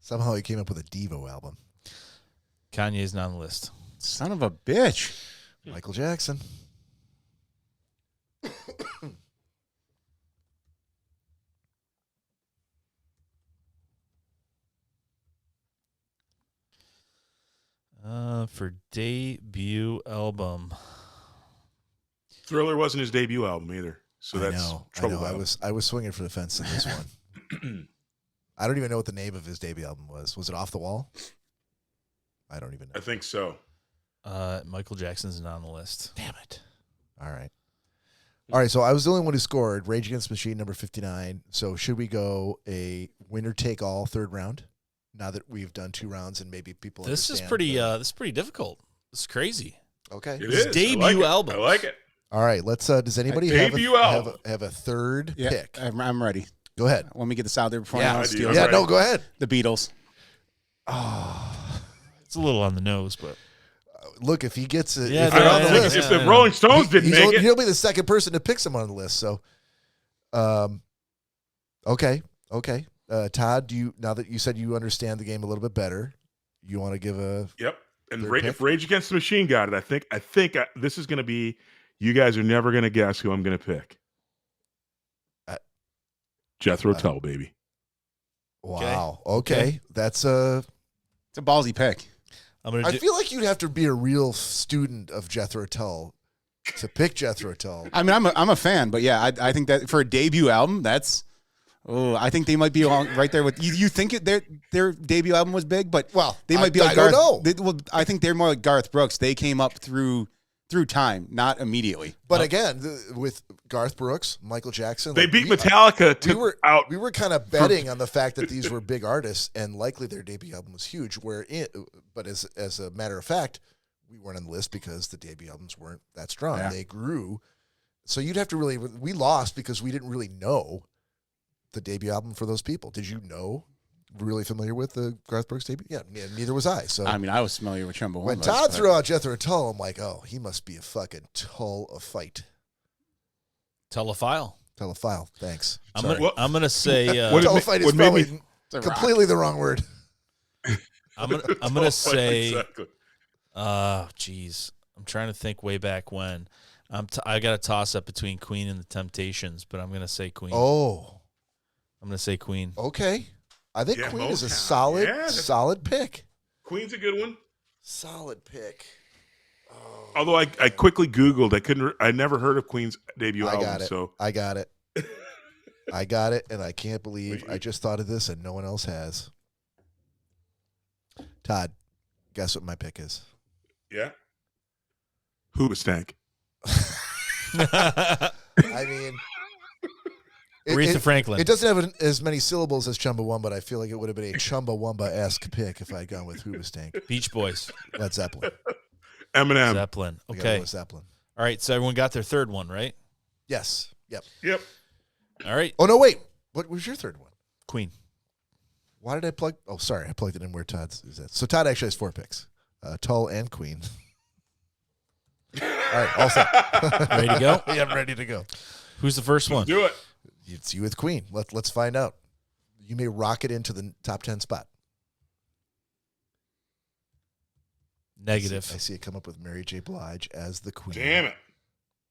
A: Somehow he came up with a Devo album.
C: Kanye's not on the list.
D: Son of a bitch.
A: Michael Jackson.
C: For debut album.
B: Thriller wasn't his debut album either. So that's trouble.
A: I was swinging for the fence in this one. I don't even know what the name of his debut album was. Was it Off the Wall? I don't even know.
B: I think so.
C: Michael Jackson's not on the list.
A: Damn it. All right. So I was the only one who scored. Rage Against the Machine, number 59. So should we go a winner take all third round? Now that we've done 2 rounds and maybe people
C: This is
A: understand
C: pretty difficult. It's crazy.
A: Okay.
B: It is.
C: Debut album.
B: I like it.
A: All right. Let's. Does anybody have a third pick?
D: I'm ready.
A: Go ahead.
D: Let me get this out there before I steal.
B: Yeah,
A: no, go ahead.
D: The Beatles.
A: Oh,
C: it's a little on the nose, but
A: look, if he gets it,
C: yeah,
A: if they're on the list,
B: if the Rolling Stones didn't make it,
A: he'll be the second person to pick someone on the list. So, okay. Todd, now that you said you understand the game a little bit better, you want to give a
B: yep. And if Rage Against the Machine got it, I think this is going to be. You guys are never going to guess who I'm going to pick. Jethro Tull, baby.
A: Wow. Okay. It's a
D: ballsy pick.
A: I feel like you'd have to be a real student of Jethro Tull to pick Jethro Tull.
D: I mean, I'm a fan, but yeah, I think that for a debut album, that's. Oh, I think they might be right there with you. You think their debut album was big, but they might be like Garth.
A: I don't
D: know. I think they're more like Garth Brooks. They came up through time, not immediately.
A: But again, with Garth Brooks, Michael Jackson,
B: they beat Metallica.
A: We were kind of betting on the fact that these were big artists, and likely their debut album was huge. But as a matter of fact, we weren't on the list because the debut albums weren't that strong. Yeah. They grew, so you'd have to really. We lost because we didn't really know the debut album for those people. Did you know? Really familiar with the Garth Brooks debut? Yeah, neither was I. So
D: I mean, I was familiar with Chumbawamba.
A: When Todd threw out Jethro Tull, I'm like, oh, he must be a fucking Tull of fight.
C: Telephile.
A: Thanks.
C: I'm gonna say
A: Tull fight is probably completely the wrong word.
C: I'm gonna say.
B: Exactly.
C: Geez, I'm trying to think way back when. I got a toss up between Queen and the Temptations, but I'm gonna say Queen.
A: Oh,
C: I'm gonna say Queen.
A: Okay. I think Queen is a solid pick.
B: Queen's a good one.
A: Solid pick. Oh.
B: Although I quickly Googled, I never heard of Queen's debut album. So
A: I got it. And I can't believe I just thought of this and no one else has. Todd, guess what my pick is?
B: Yeah. Hoobastank.
A: I mean,
C: Aretha Franklin.
A: It doesn't have as many syllables as Chumbawamba, but I feel like it would have been a Chumbawamba-esque pick if I had gone with Hoobastank.
C: Beach Boys.
A: Led Zeppelin.
B: Eminem.
C: Zeppelin. Okay.
A: Zeppelin.
C: All right, so everyone got their third one, right?
A: Yes.
B: Yep.
C: All right.
A: Oh, no, wait. What was your third one?
C: Queen.
A: Why did I plug? Oh, sorry. I plugged it in where Todd's is at. So Todd actually has 4 picks. Tull and Queen. All right, all set.
C: Ready to go?
A: Yeah, I'm ready to go.
C: Who's the first one?
B: Do it.
A: It's you with Queen. Let's find out. You may rocket into the top 10 spot.
C: Negative.
A: I see it come up with Mary J. Blige as the Queen.
B: Damn it.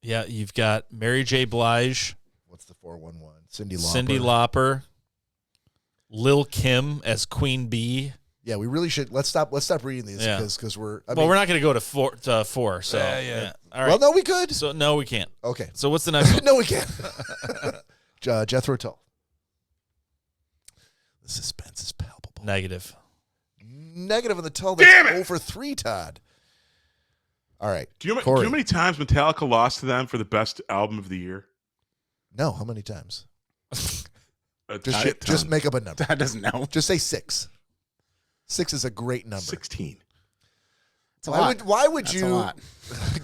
C: Yeah, you've got Mary J. Blige.
A: What's the 411? Cindy Lauper.
C: Cindy Lauper. Lil Kim as Queen Bee.
A: Yeah, we really should. Let's stop reading these because we're.
C: We're not going to go to four. So yeah. All right.
A: Well, no, we could.
C: So no, we can't.
A: Okay.
C: So what's the next one?
A: No, we can't. Jethro Tull. The suspense is palpable.
C: Negative.
A: negative on the tell.
B: Damn
A: That's
B: it!
A: over 3, Todd. All right.
B: Do you know
A: Cory.
B: how many times Metallica lost to them for the best album of the year?
A: No, how many times?
B: A
A: Just,
B: shit
A: just
B: ton.
A: make up a number.
D: Todd doesn't know.
A: Just say 6. 6 is a great number.
B: 16.
D: It's a lot.
A: Why would
D: That's a
A: you
D: lot.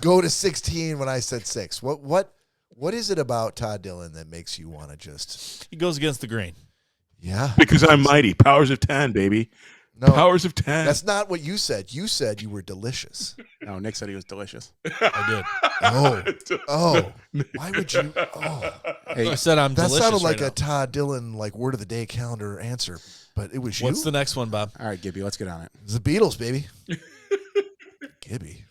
A: go to 16 when I said 6? What is it about Todd Dillon that makes you want to just?
C: He goes against the grain.
A: Yeah.
B: Because I'm mighty. Powers of 10, baby.
A: No,
B: Powers of 10.
A: that's not what you said. You said you were delicious.
D: No, Nick said he was delicious.
C: I
A: Oh, why would you? Oh,
C: did. I said I'm
A: that
C: delicious.
A: sounded like
C: right
A: a
C: now.
A: Todd Dillon word of the day calendar answer, but it was you.
C: What's the next one, Bob?
D: All right, Gibby, let's get on it.
A: It's the Beatles, baby. Gibby.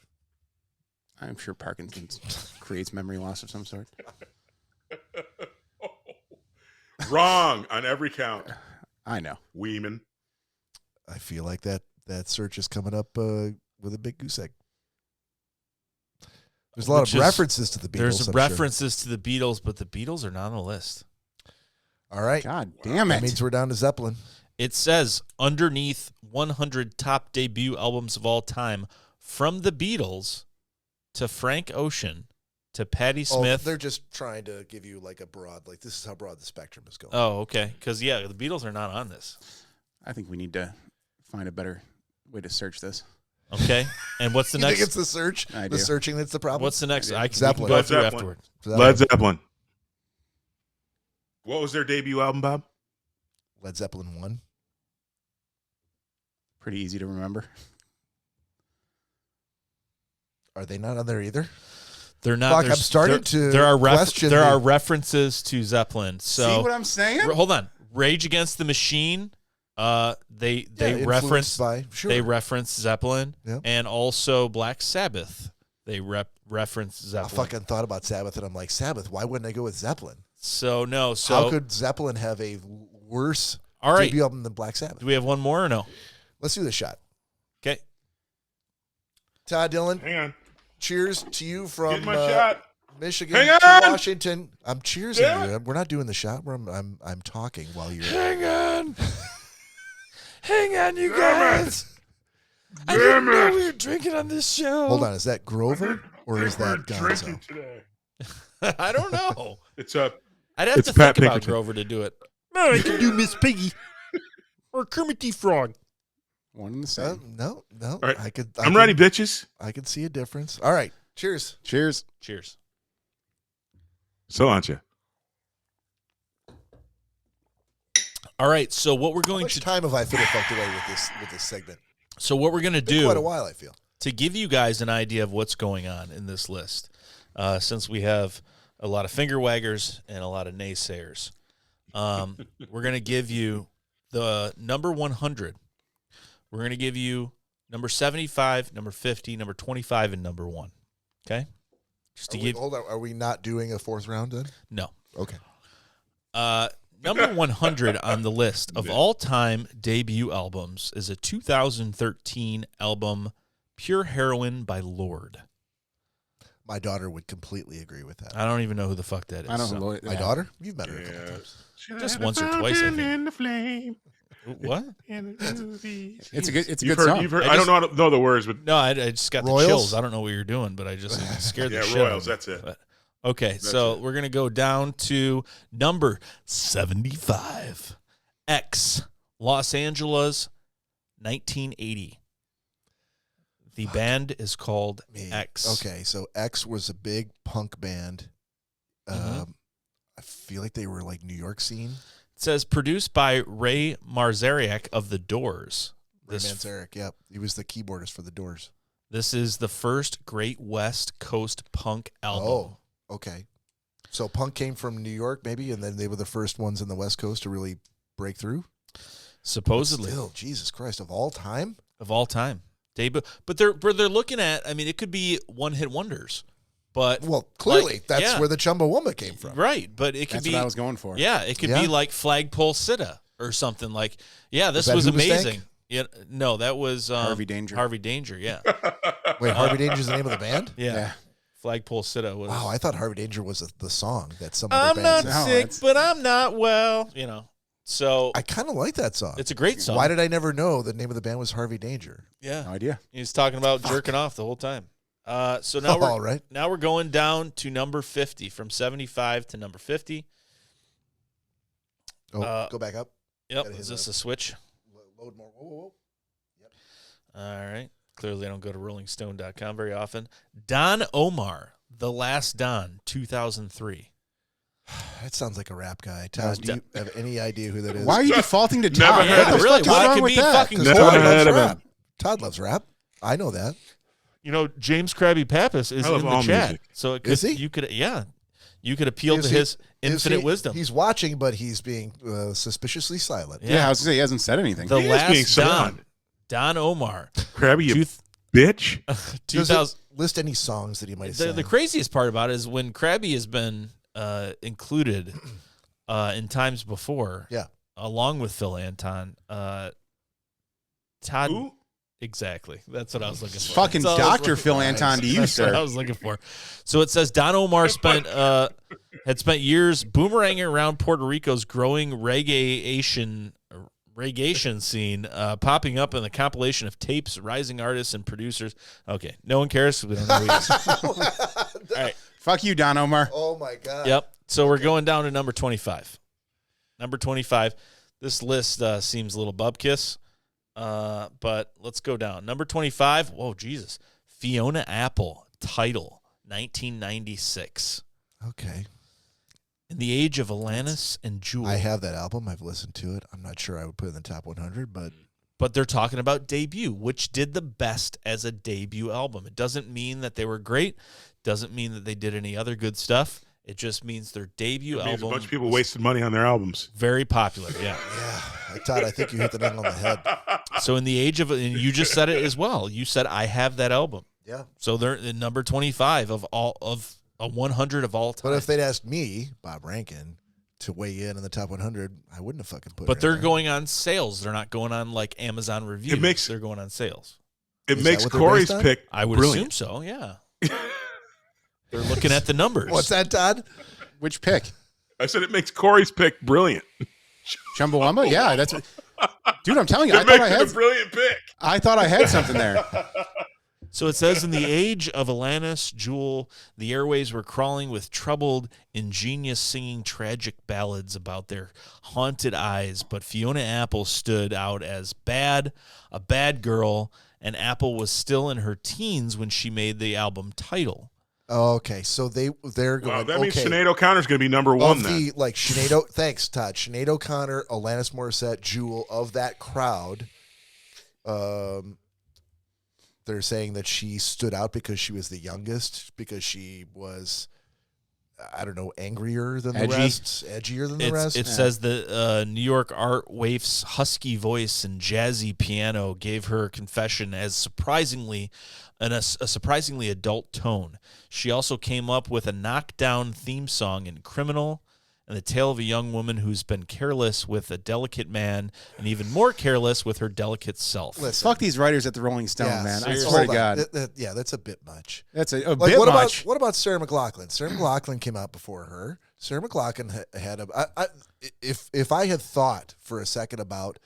D: I'm sure Parkinson's creates memory loss of some sort.
B: Wrong on every count.
D: I know.
B: Weeman.
A: I feel like that search is coming up with a big goose egg. There's a lot
C: Which
A: of
C: is-
A: references to the Beatles.
C: There's
A: I'm sure.
C: references to the Beatles, but the Beatles are not on the list.
A: All right.
D: God damn
A: That
D: it.
A: means we're down to Zeppelin.
C: It says underneath 100 top debut albums of all time, from the Beatles to Frank Ocean to Patti Smith.
A: Oh, they're just trying to give you like a broad, like this is how broad the spectrum is going.
C: Oh, okay. Because, the Beatles are not on this.
D: I think we need to find a better way to search this.
C: Okay. And what's the
A: You
C: next?
A: think it's the search?
D: I
A: The
D: do.
A: searching that's the problem?
C: What's the next? We can
A: Zeppelin.
C: go
B: Led
C: through
B: Zeppelin.
C: afterward.
B: Led Zeppelin. What was their debut album, Bob?
A: Led Zeppelin 1.
D: Pretty easy to remember.
A: Are they not on there either?
C: They're not.
A: Fuck,
C: there's-
A: I'm starting
C: there-
A: to
C: There are
A: question
C: there
A: the-
C: are references to Zeppelin. So
D: See what I'm saying?
C: hold on. Rage Against the Machine. They
A: Yeah,
C: reference
A: influenced by sure.
C: they reference Zeppelin,
A: Yep.
C: and also Black Sabbath. They reference
A: I
C: Zeppelin.
A: fucking thought about Sabbath, and I'm like, Sabbath. Why wouldn't I go with Zeppelin?
C: So no. So
A: How could Zeppelin have a worse
C: all right.
A: debut album than Black Sabbath?
C: Do we have one more or no?
A: Let's do the shot.
C: Okay.
A: Todd Dillon,
B: Hang on.
A: cheers to you
B: Get
A: from
B: my shot.
A: Michigan
B: Hang
A: to
B: on!
A: Washington. I'm cheersing
B: Damn
A: you. We're not doing the shot. I'm talking while you're.
C: Hang on. Hang on, you
B: Damn it.
C: guys.
B: I didn't know we
C: were drinking on this show.
A: Hold on, is that Grover or is that
B: drinking
A: Gonzo?
B: today?
C: I don't know.
B: It's a
C: I'd have
B: It's
C: to
B: Pat
C: think about
B: Pinkerton.
C: Grover to do it. No, I can do Miss Piggy or Kermit the Frog.
D: One and the same.
A: No.
B: All right.
A: I'm
B: ready, bitches.
A: I could see a difference. All right, cheers.
D: Cheers.
C: Cheers.
B: So aren't you?
C: All right, so what we're
A: How
C: going
A: much
C: to
A: time have I fucked away with this segment?
C: do
A: Quite a while, I feel.
C: to give you guys an idea of what's going on in this list, since we have a lot of finger waggers and a lot of naysayers, we're going to give you the number 100. We're going to give you number 75, number 50, number 25, and number 1. Okay? Just to give
A: Hold on. Are we not doing a fourth round then?
C: no.
A: Okay.
C: Number 100 on the list of all-time debut albums is a 2013 album, Pure Heroin by Lorde.
A: My daughter would completely agree with that.
C: I don't even know who the fuck that is.
D: I don't
C: so-
D: know.
A: My daughter? You've met her a couple times.
C: Just once or twice, I think.
B: In the flame.
C: What?
D: It's a good. It's a
B: You've
D: good
B: heard,
D: song.
B: you've heard,
C: I
B: I don't know the words, but
C: No, I just got
A: Royals?
C: the chills. I don't know what you're doing, but I just scared
B: yeah,
C: the shit out of
B: Royals.
C: me.
B: That's it.
C: But- okay, so we're going to go down to number 75. X, Los Angeles, 1980. The band is called
A: Me.
C: X.
A: Okay, so X was a big punk band.
C: Mhm.
A: I feel like they were like New York scene.
C: It says produced by Ray Manzarek of The Doors.
A: Ray Manzarek, yep. He was the keyboardist for the Doors.
C: This is the first Great West Coast punk album.
A: Oh, okay. So punk came from New York, maybe, and then they were the first ones in the West Coast to really break through.
C: Supposedly.
A: Still, Jesus Christ, of all time.
C: Of all time. Debut. But they're looking at, I mean, it could be one-hit wonders. But
A: Well, clearly,
C: like,
A: that's
C: yeah.
A: where the Chumbawamba came from.
C: Right, but it could
D: That's
C: be
D: what I was going for.
C: Yeah, it could
A: Yeah.
C: be like Flagpole Sitta or something like. Yeah, this
A: that
C: was
A: Hoobastank?
C: amazing. Yeah, no, that was
D: Harvey Danger.
C: Harvey Danger, yeah.
A: Wait, Harvey Danger's the name of the band?
C: Yeah.
D: Yeah.
C: Flagpole Sitta was
A: Wow, I thought Harvey Danger was the song that some other
C: I'm not
A: bands
D: No,
C: sick,
D: it's-
C: but I'm not well, you know. So
A: I kind of like that song.
C: it's a great song.
A: Why did I never know the name of the band was Harvey Danger?
C: Yeah.
D: No idea.
C: He's talking about jerking off the whole time. So now
A: All right.
C: now we're going down to number 50, from 75 to number 50.
A: Oh, go back up.
C: Yep.
A: Gotta hit
C: Is this
A: that.
C: a switch?
A: Load more. Whoa. Yep.
C: All right. Clearly I don't go to rollingstone.com very often. Don Omar, The Last Don, 2003.
A: That sounds like a rap guy. Todd, do you have any idea who that is?
D: Why are you defaulting to
B: Never
D: Todd?
B: heard
D: What
B: of
D: the
B: it.
C: Really?
D: fuck is
C: Why
D: wrong
C: could
D: with
C: be
D: that?
C: fucking
A: Because
B: Never
A: Todd
B: heard
A: loves
B: of him.
A: rap. Todd loves rap. I know that.
C: You know, James Krabby Pappas is
B: I love
C: in the
B: all
C: chat.
B: music.
C: So it could,
A: Is he?
C: you could appeal
A: Is
C: to
A: he-
C: his infinite wisdom.
A: He's watching, but he's being suspiciously silent.
D: Yeah, I was gonna say he hasn't said anything.
C: The
B: He is being
C: Last Don,
B: silent.
C: Don Omar,
B: Krabby, you
C: Two-
B: bitch.
A: Does
C: 2000.
A: it list any songs that he might have
C: The
A: sang?
C: craziest part about it is when Krabby has been included in times before,
A: Yeah.
C: along with Phil Anton. Todd,
B: Who?
C: exactly. That's what I was looking for.
D: Fucking
C: That's all I was
D: Dr.
C: looking
D: Phil
C: for.
D: Anton to you,
C: That's what I
D: sir.
C: was looking for. So it says Don Omar had spent years boomeranging around Puerto Rico's growing reggae scene, popping up in the compilation of tapes, rising artists and producers. Okay, no one cares. We don't know who he is. All right.
D: Fuck you, Don Omar.
A: Oh my God.
C: Yep. So we're going down to number 25. Number 25. This list seems a little bubkiss, but let's go down. Number 25. Whoa, Jesus. Fiona Apple, Title, 1996.
A: Okay.
C: In the age of Alanis and Jewel.
A: I have that album. I've listened to it. I'm not sure I would put it in the top 100, but
C: they're talking about debut, which did the best as a debut album. It doesn't mean that they were great. Doesn't mean that they did any other good stuff. It just means their debut
B: It means
C: album
B: a bunch of people
C: was
B: wasted money on their albums.
C: very popular. Yeah.
A: yeah, Todd, I think you hit the nail on the head.
C: So in the age of, and you just said it as well. You said I have that album.
A: Yeah.
C: So they're in number 25 of a 100 of all time.
A: But if they'd asked me, Bob Rankin, to weigh in the top 100, I wouldn't have fucking put it.
C: But
A: in
C: they're
A: there.
C: going on sales. They're not going on like Amazon reviews. They're going on sales.
B: It
A: Is
B: makes
A: that what they're
B: Corey's
A: based on?
B: pick
C: I would
B: brilliant.
C: assume so. Yeah. They're looking at the numbers.
A: What's that, Todd?
D: Which pick?
B: I said it makes Corey's pick brilliant.
D: Chumbawamba? Yeah, that's. Dude, I'm telling you,
B: It makes it a brilliant pick.
D: I thought I had something there.
C: So it says, in the age of Alanis, Jewel, the airways were crawling with troubled, ingenious singing tragic ballads about their haunted eyes. But Fiona Apple stood out as a bad girl, and Apple was still in her teens when she made the album Title.
A: Okay, so they're going.
B: Wow, that means
A: okay,
B: Sinead O'Connor's going to be number one
A: of
B: then.
A: the like Sinead. Thanks, Todd. Sinead O'Connor, Alanis Morissette, Jewel, of that crowd. They're saying that she stood out because she was the youngest, because she was, I don't know, angrier than
D: Edgy.
A: the rest, edgier than the rest.
C: It says the New York art waif's husky voice and jazzy piano gave her confession as a surprisingly adult tone. She also came up with a knockdown theme song in Criminal, and the tale of a young woman who's been careless with a delicate man and even more careless with her delicate self.
A: Listen,
D: Fuck these writers at the Rolling Stone,
A: yeah,
D: man. I
C: seriously.
D: swear to
A: hold on.
D: God.
A: Yeah, that's a bit much.
D: That's a
A: Like,
D: bit
A: what
D: much.
A: what about Sarah McLachlan? Sarah McLachlan came out before her. Sarah McLachlan had if I had thought for a second about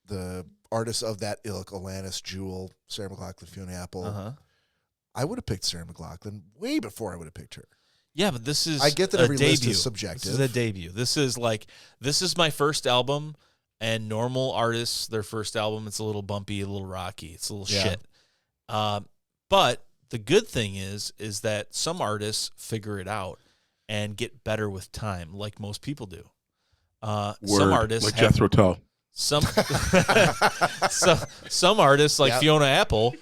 A: the artists of that ilk, Alanis, Jewel, Sarah McLachlan, Fiona Apple, I would have picked Sarah McLachlan way before I would have picked her.
C: Yeah, but this is
A: I get that
C: a
A: every
C: debut.
A: list is subjective.
C: This is a debut. This is my first album, and normal artists, their first album, it's a little bumpy, a little rocky, it's a little
A: Yeah.
C: shit. But the good thing is that some artists figure it out and get better with time, like most people do. Some artists
B: like
C: have
B: Jethro Tull.
C: some artists like
A: Yep.
C: Fiona Apple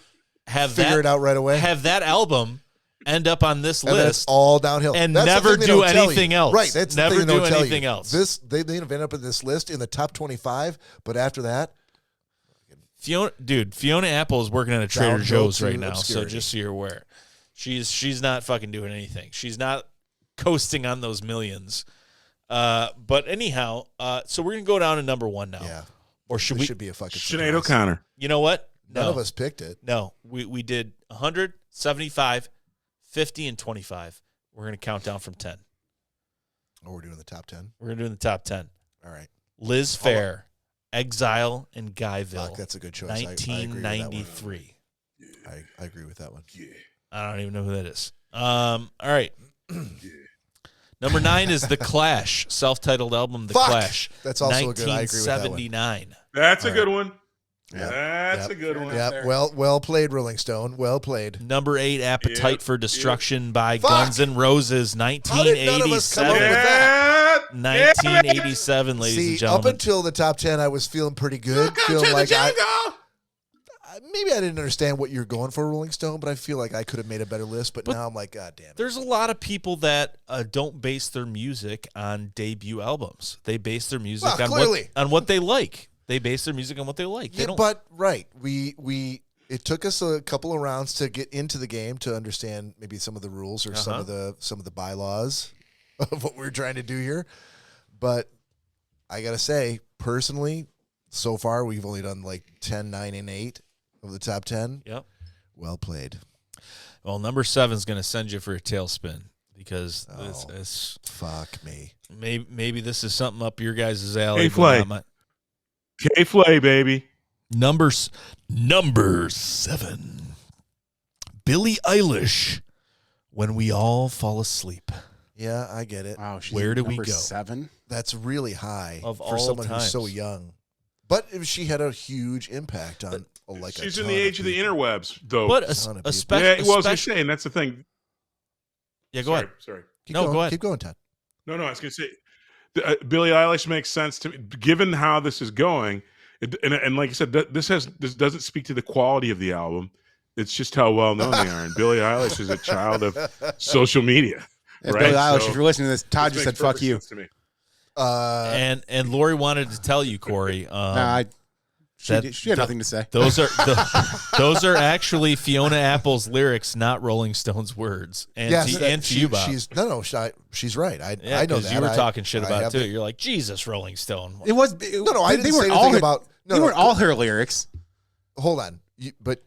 A: Figure it out right away.
C: have that album end up on this
A: And then
C: list
A: it's all downhill.
C: and
A: That's the
C: never
A: thing they
C: do
A: don't tell you.
C: anything else.
A: Right. That's
C: Never
A: the thing they
C: do
A: don't tell
C: anything
A: you.
C: else.
A: They have ended up in this list in the top 25, but after that,
C: Fiona Apple is working at a Trader
A: Downhill
C: Joe's
A: to
C: right now,
A: obscurity.
C: so just so you're aware. She's not fucking doing anything. She's not coasting on those millions. But anyhow, so we're gonna go down to number one now.
A: yeah.
C: Or should
A: This
C: we?
A: should be a fucking
B: Sinead
A: surprise.
B: O'Connor.
C: You know what?
A: None of us picked it.
C: No, we did 100, 75, 50, and 25. We're gonna count down from 10.
A: Oh, we're doing the top 10.
C: We're gonna do in the top 10.
A: All right.
C: Liz Phair, Exile, and Guyville.
A: Fuck, that's a good choice.
C: 1993.
A: I agree with that one.
B: Yeah.
C: I don't even know who that is. All right. Number 9 is The Clash, self-titled album, The Clash.
A: That's also a good. I agree with that one.
C: 1979.
B: That's a good one.
A: Yep.
B: That's a good one.
A: Yeah, well played, Rolling Stone. Well played.
C: Number 8, Appetite for Destruction by
A: Fuck.
C: Guns N' Roses,
A: How did none of us come up with
C: 1987.
A: that?
C: 1987, ladies and
A: See,
C: gentlemen.
A: up until the top 10, I was feeling pretty good. Feeling like maybe I didn't understand what you're going for, Rolling Stone, but I feel like I could have made a better list. But now I'm like, God damn it.
C: There's a lot of people that don't base their music on debut albums. They base their music on what they like. They base their music on what they like. They don't.
A: But right, it took us a couple of rounds to get into the game to understand maybe some of the rules or some of the bylaws of what we're trying to do here. But I gotta say, personally, so far we've only done like 10, 9, and 8 of the top 10.
C: Yep.
A: Well played.
C: Well, number 7 is going to send you for a tailspin because this
A: fuck me.
C: Maybe this is something up your guys' alley.
B: K-Flay, baby.
C: Number 7. Billie Eilish, When We All Fall Asleep.
A: Yeah, I get it.
D: Wow,
C: where do we
D: number
C: go?
D: 7?
A: That's really high
C: of
A: for
C: all
A: someone
C: times.
A: who's so young. But she had a huge impact on
B: She's in the age of the interwebs, though.
C: But
B: especially, well, I was going to say, and that's the thing.
C: Yeah, go ahead.
B: Sorry.
C: Go ahead.
A: Keep going, Todd.
B: No, I was going to say, Billie Eilish makes sense to me, given how this is going. And like I said, this doesn't speak to the quality of the album. It's just how well known they are. And Billie Eilish is a child of social media. Right?
D: Billie Eilish,
B: So
D: if you're listening to this, Todd just said, "Fuck you."
B: To me.
C: And Lori wanted to tell you, Corey.
D: She had nothing to say.
C: Those are actually Fiona Apple's lyrics, not Rolling Stone's words. And to you, Bob.
A: She's right. I know that.
C: You were talking shit about it too. You're like, Jesus, Rolling Stone.
D: It was
A: I didn't say anything about.
D: They weren't all her lyrics.
A: Hold on, but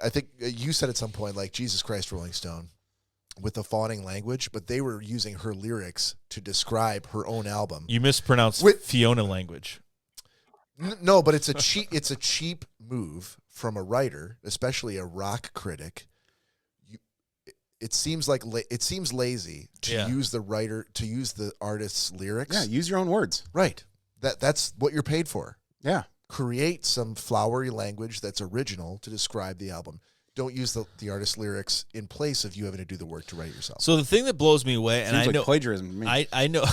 A: I think you said at some point like Jesus Christ, Rolling Stone, with the fawning language, but they were using her lyrics to describe her own album.
C: You mispronounced Fiona language.
A: No, but it's a cheap move from a writer, especially a rock critic. It seems lazy to use the artist's lyrics.
D: Yeah, use your own words.
A: Right. That's what you're paid for.
D: Yeah.
A: Create some flowery language that's original to describe the album. Don't use the artist's lyrics in place of you having to do the work to write it yourself.
C: So the thing that blows me away, and
D: Seems
C: I know
D: plagiarism to me.
C: I know,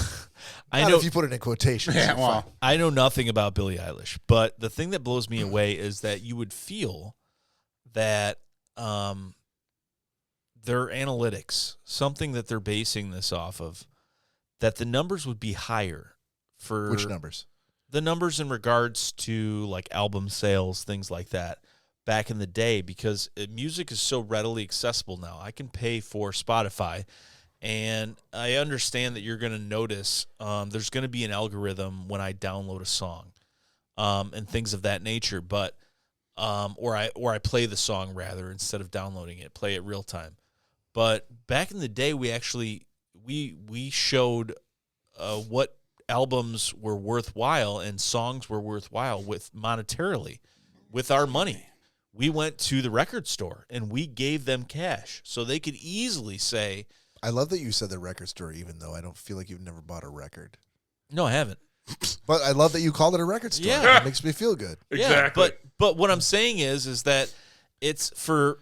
A: Not if you put it in quotations.
D: Yeah, well,
C: I know nothing about Billie Eilish, but the thing that blows me away is that you would feel that their analytics, something that they're basing this off of, that the numbers would be higher for
A: which numbers?
C: The numbers in regards to like album sales, things like that. Back in the day, because music is so readily accessible now. I can pay for Spotify, and I understand that you're going to notice there's going to be an algorithm when I download a song and things of that nature. But or I play the song rather instead of downloading it, play it real time. But back in the day, we showed what albums were worthwhile and songs were worthwhile monetarily with our money. We went to the record store and we gave them cash so they could easily say.
A: I love that you said the record store, even though I don't feel like you've never bought a record.
C: No, I haven't.
A: But I love that you called it a record store.
C: Yeah.
A: It makes me feel good.
B: Exactly.
C: Yeah, but what I'm saying is that it's for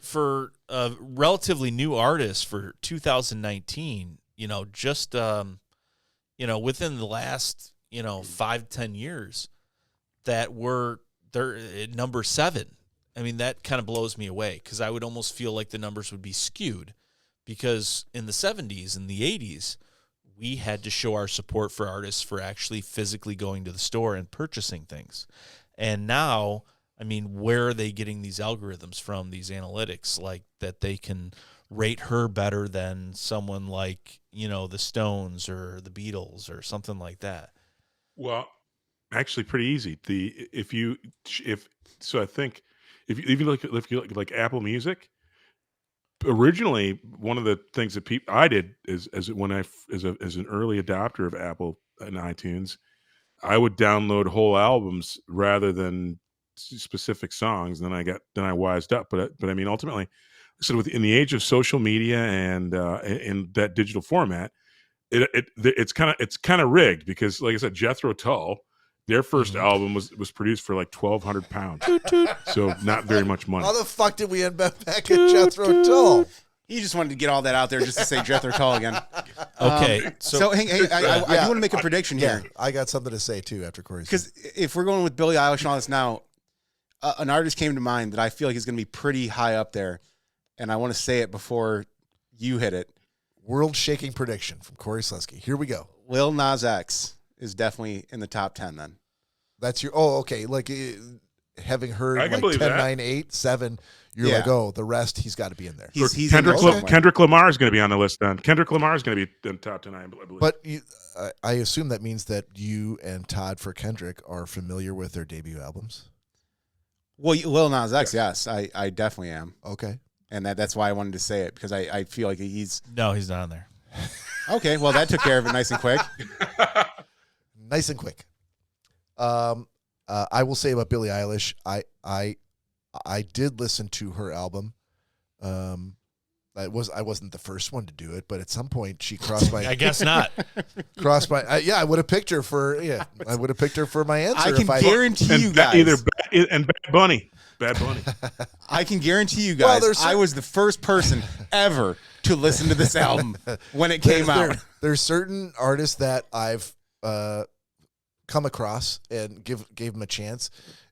C: a relatively new artist for 2019. Just within the last 5-10 years, that they're at number 7. I mean, that kind of blows me away because I would almost feel like the numbers would be skewed because in the 70s and the 80s, we had to show our support for artists for actually physically going to the store and purchasing things. And now, I mean, where are they getting these algorithms from, these analytics, like that they can rate her better than someone like, the Stones or the Beatles or something like that?
B: Well, actually pretty easy. If you look like Apple Music, originally one of the things that I did is as an early adopter of Apple and iTunes, I would download whole albums rather than specific songs. And then I wised up. But I mean, ultimately, so in the age of social media and in that digital format, it's kind of rigged because, like I said, Jethro Tull, their first album was produced for like £1,200, so not very much money.
A: How the fuck did we end up back at Jethro Tull?
D: He just wanted to get all that out there just to say Jethro Tull again.
C: Okay,
D: so hey, I do want to make a prediction here.
A: I got something to say too after Cory's.
D: Because if we're going with Billie Eilish and all this now, an artist came to mind that I feel like is going to be pretty high up there, and I want to say it before you hit it.
A: World-shaking prediction from Cory Slesky. Here we go.
D: Lil Nas X is definitely in the top 10 then.
A: That's your, okay. Like having heard
B: I can
A: like
B: believe
A: 10,
B: that.
A: 9, 8, 7, you're
D: Yeah.
A: like, oh, the rest, he's got to be in there.
D: He's
B: Kendrick Lamar is going to be on the list then. Kendrick Lamar is going to be in the top 10, I believe.
A: But I assume that means that you and Todd for Kendrick are familiar with their debut albums?
D: Well, Lil Nas X, yes, I definitely am.
A: Okay.
D: And that's why I wanted to say it, because I feel like he's...
C: No, he's not on there.
D: Okay, well, that took care of it nice and quick.
A: Nice and quick. I will say about Billie Eilish, I did listen to her album. I wasn't the first one to do it, but at some point she crossed my.
C: I guess not.
A: Crossed my. I would have picked her for. Yeah, I would have picked her for my answer.
D: I can guarantee you guys.
B: And Bad Bunny. Bad Bunny.
D: I can guarantee you guys.
A: Well,
D: I was the first person ever to listen to this album when it came out.
A: There's certain artists that I've come across and gave them a chance.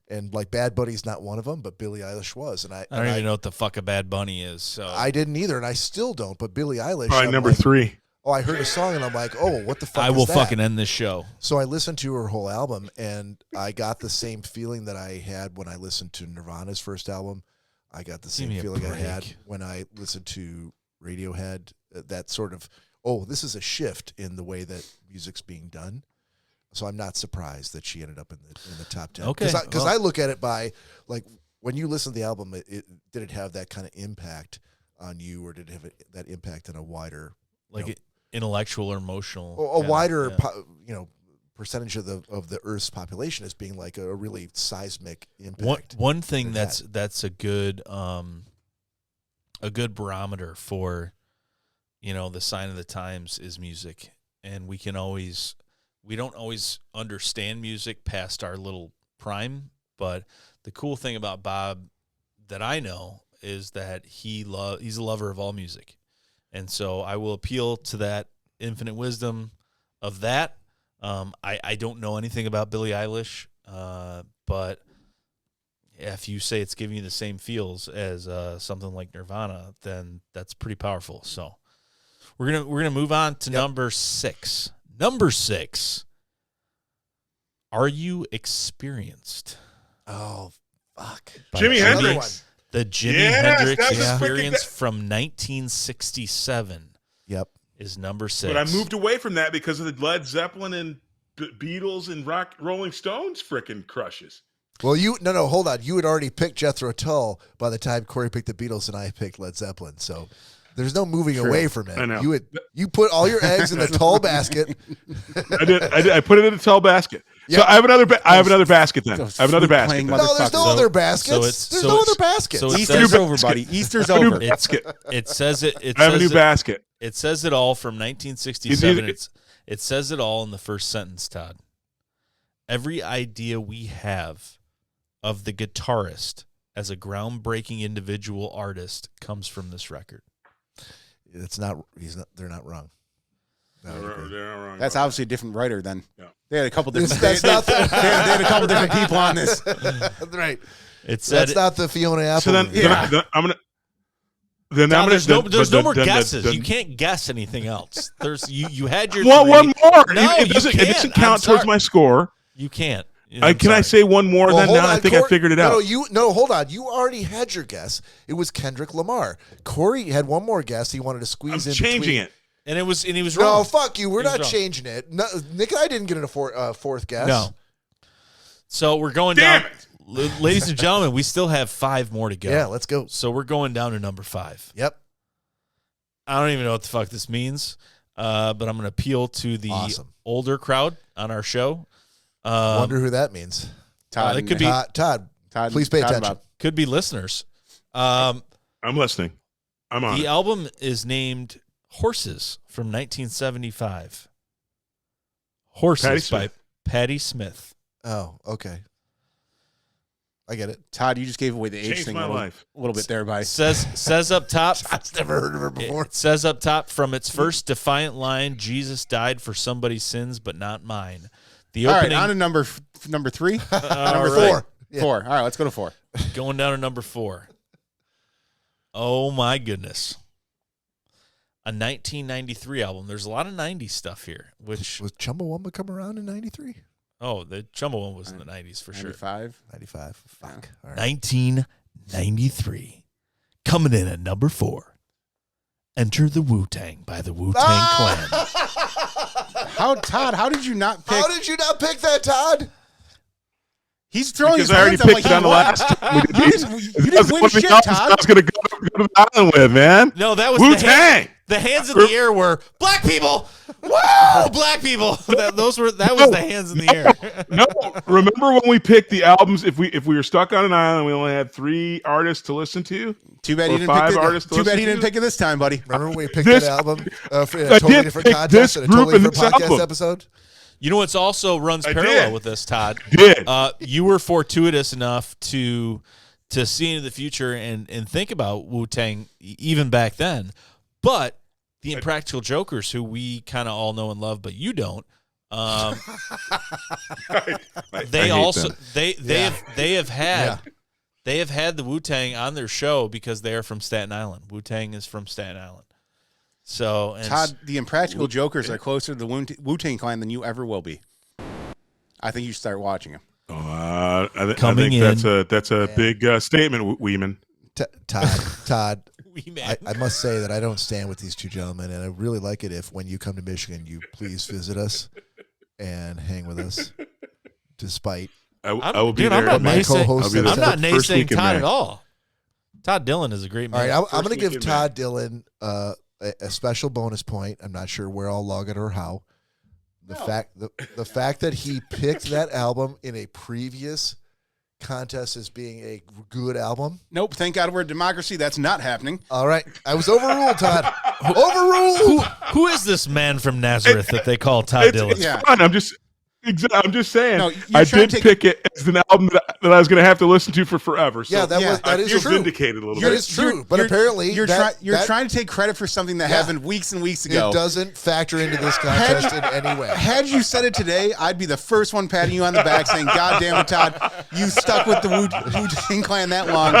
A: And like Bad Bunny's not one of them, but Billie Eilish was, and I
C: don't even know what the fuck a Bad Bunny is. So
A: I didn't either, and I still don't. But Billie Eilish,
B: Probably
A: I'm
B: number
A: like,
B: 3.
A: Oh, I heard a song, and I'm like, oh, what the fuck?
C: I will
A: is that?
C: fucking end this show.
A: So I listened to her whole album, and I got the same feeling that I had when I listened to Nirvana's first album. I got the same feeling I had when I listened to Radiohead. That sort of, oh, this is a shift in the way that music's being done. So I'm not surprised that she ended up in the top 10.
C: Okay,
A: Because I look at it by, like, when you listen to the album, did it have that kind of impact on you, or did it have that impact on a wider,
C: like intellectual or emotional,
A: a wider, percentage of the Earth's population as being like a really seismic impact?
C: One thing that's a good barometer for, the sign of the times is music, and we don't always understand music past our little prime, but the cool thing about Bob that I know is that he's a lover of all music. And so I will appeal to that infinite wisdom of that. I don't know anything about Billie Eilish, but if you say it's giving you the same feels as something like Nirvana, then that's pretty powerful. So we're gonna move on to number 6. Number 6. Are you experienced?
A: Oh, fuck.
B: Jimi Hendrix.
C: The Jimi Hendrix Experience from 1967.
A: Yep.
C: Is number 6.
B: But I moved away from that because of the Led Zeppelin and Beatles and Rolling Stones frickin' crushes.
A: Well, hold on. You had already picked Jethro Tull by the time Cory picked the Beatles and I picked Led Zeppelin. So there's no moving away from it.
B: I know.
A: You put all your eggs in the Tull basket.
B: I did. I put it in a Tull basket.
A: Yep.
B: So I have another basket then. I have another basket.
A: No, there's no other baskets. There's no other baskets.
C: So
D: Easter's over, buddy. Easter's over.
C: It says it.
B: I have a new basket.
C: It says it all from 1967. It says it all in the first sentence, Todd. Every idea we have of the guitarist as a groundbreaking individual artist comes from this record.
A: It's not. They're not wrong.
B: They're not wrong.
D: That's obviously a different writer then.
B: Yeah.
D: They had a couple different.
A: That's not
D: they had a couple different people on this.
A: Right.
C: That's
A: not the Fiona Apple.
B: So then I'm gonna. Then
C: Tom,
B: I'm gonna.
C: There's no more guesses. You can't guess anything else. There's you had your.
B: Well, one more.
C: No,
B: it doesn't count towards my score.
C: You can't.
B: Can I say one more?
A: Well,
B: then now I think I figured it out.
A: Hold on. You already had your guess. It was Kendrick Lamar. Cory had one more guess. He wanted to squeeze in.
B: Changing it.
C: And he was wrong.
A: No, fuck you. We're not changing it. No, Nick and I didn't get a fourth guess.
C: No. So we're going down. Ladies and gentlemen, we still have 5 more to go.
A: Yeah, let's go.
C: So we're going down to number 5.
A: Yep.
C: I don't even know what the fuck this means, but I'm going to appeal to the older crowd on our show.
A: Wonder who that means.
D: Todd.
C: It could be
A: Todd. Please pay attention.
C: Could be listeners.
B: I'm listening. I'm on.
C: The
B: it.
C: album is named Horses from 1975. Horses by Patti Smith.
A: Oh, okay. I get it.
D: Todd, you just gave away the age
B: Changed
D: thing
B: my
D: a
B: life.
D: little bit there, buddy.
C: Says up top.
A: I've never heard of her before.
C: It says up top, from its first defiant line, Jesus died for somebody's sins, but not mine. The
D: All right,
C: opening,
D: on to number 3.
A: Number
C: right.
A: 4. Yeah.
D: 4. All right, let's go to 4.
C: going down to number 4. Oh my goodness. A 1993 album. There's a lot of 90s stuff here, which
A: Was Chumbawamba come around in 93?
C: oh, the Chumbo one was in the 90s for sure.
D: 95.
A: 95. Fuck. All right.
C: 1993. Coming in at number 4. Enter the Wu-Tang by the Wu-Tang Clan.
D: Todd, how did you not pick?
A: How did you not pick that, Todd?
D: He's throwing
B: Because
D: his
B: I already
D: hands up
B: picked
D: like
B: it on
D: he
B: the
D: won.
B: last time.
D: You didn't win shit, Todd.
B: I was going to go to the island with, man.
C: No, that was
B: Wu-Tang.
C: the hands in the air were black people. Whoa, black people. That was the hands in the air.
B: No, remember when we picked the albums? If we were stuck on an island, we only had 3 artists to listen to.
D: Too bad
B: Or
D: he didn't
B: 5
D: pick
B: artists
D: it.
B: to
D: Too bad
B: listen
D: he didn't
B: to?
D: pick it this time, buddy.
A: Remember when we picked
B: This-
A: that album in a
B: I
A: totally
B: did
A: different
B: pick
A: contest
B: this
A: and a
B: group
A: totally
B: and
A: different
B: this
A: podcast
B: album.
A: episode?
C: You know what's also runs
B: I
C: parallel
B: did.
C: with this, Todd?
B: Did.
C: You were fortuitous enough to see into the future and think about Wu-Tang even back then. But the Impractical Jokers, who we kind of all know and love, but you don't, they also they have had the Wu-Tang on their show because they are from Staten Island. Wu-Tang is from Staten Island. So, and
D: Todd, the Impractical Jokers are closer to the Wu-Tang Clan than you ever will be. I think you should start watching them.
B: I
C: Coming
B: think that's a big statement, Weeman.
A: Todd,
C: man.
A: I must say that I don't stand with these two gentlemen, and I really like it if when you come to Michigan, you please visit us and hang with us, despite
B: I will be
C: dude,
B: there.
C: I'm not
A: my
C: naysaying,
A: co-host
B: I'll be
A: says
B: there
C: I'm not
B: first
C: naysaying
B: week in
C: Todd
B: May.
C: at all. Todd Dillon is a great
A: All
C: man.
A: right, I'm
B: First
A: going to give
B: week in
A: Todd Dillon a special bonus point. I'm not sure where I'll log it or how. The fact that he picked that album in a previous contest as being a good album.
D: Nope. Thank God we're a democracy. That's not happening.
A: All right, I was overruled, Todd. Overruled.
C: Who is this man from Nazareth that they call Todd Dillon?
B: It's
D: Yeah.
B: fun. I'm just saying.
D: No, you're
B: I
D: trying
B: did
D: to take-
B: pick it as an album that I was going to have to listen to for forever. So
A: Yeah, that
B: I
A: is
B: feel
A: true.
B: vindicated a little
A: That
B: bit.
A: is true, but apparently
D: you're
A: that
D: trying to take credit for something that
A: Yeah.
D: happened weeks and weeks ago.
A: it doesn't factor into this contest in any way.
D: Had you said it today, I'd be the first one patting you on the back saying, God damn it, Todd, you stuck with the Wu-Tang Clan that long.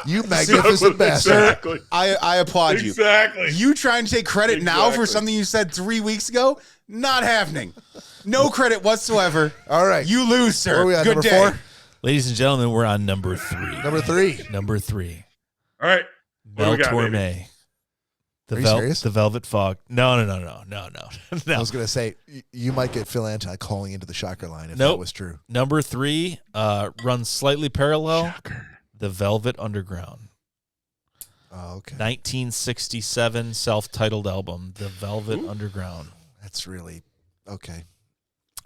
A: You magnificent bastard.
B: Exactly.
D: I applaud you.
B: Exactly.
D: You trying to take credit now for
B: Exactly.
D: something you said 3 weeks ago? Not happening. No credit whatsoever.
A: All right.
D: You lose, sir.
A: Where are we at,
D: Good
A: number
D: day.
A: 4?
C: Ladies and gentlemen, we're on number 3.
A: Number 3.
C: Number 3.
B: All right. What do
C: Mel
B: we got, baby?
C: Torme.
A: Are you serious?
C: The Velvet Fog. No.
A: I was going to say, you might get Phil Anti calling into the shocker line if that
C: Nope.
A: was true.
C: Number 3 runs slightly parallel. The Velvet Underground.
A: Oh, okay.
C: 1967 self-titled album, The Velvet Underground.
A: That's really, okay.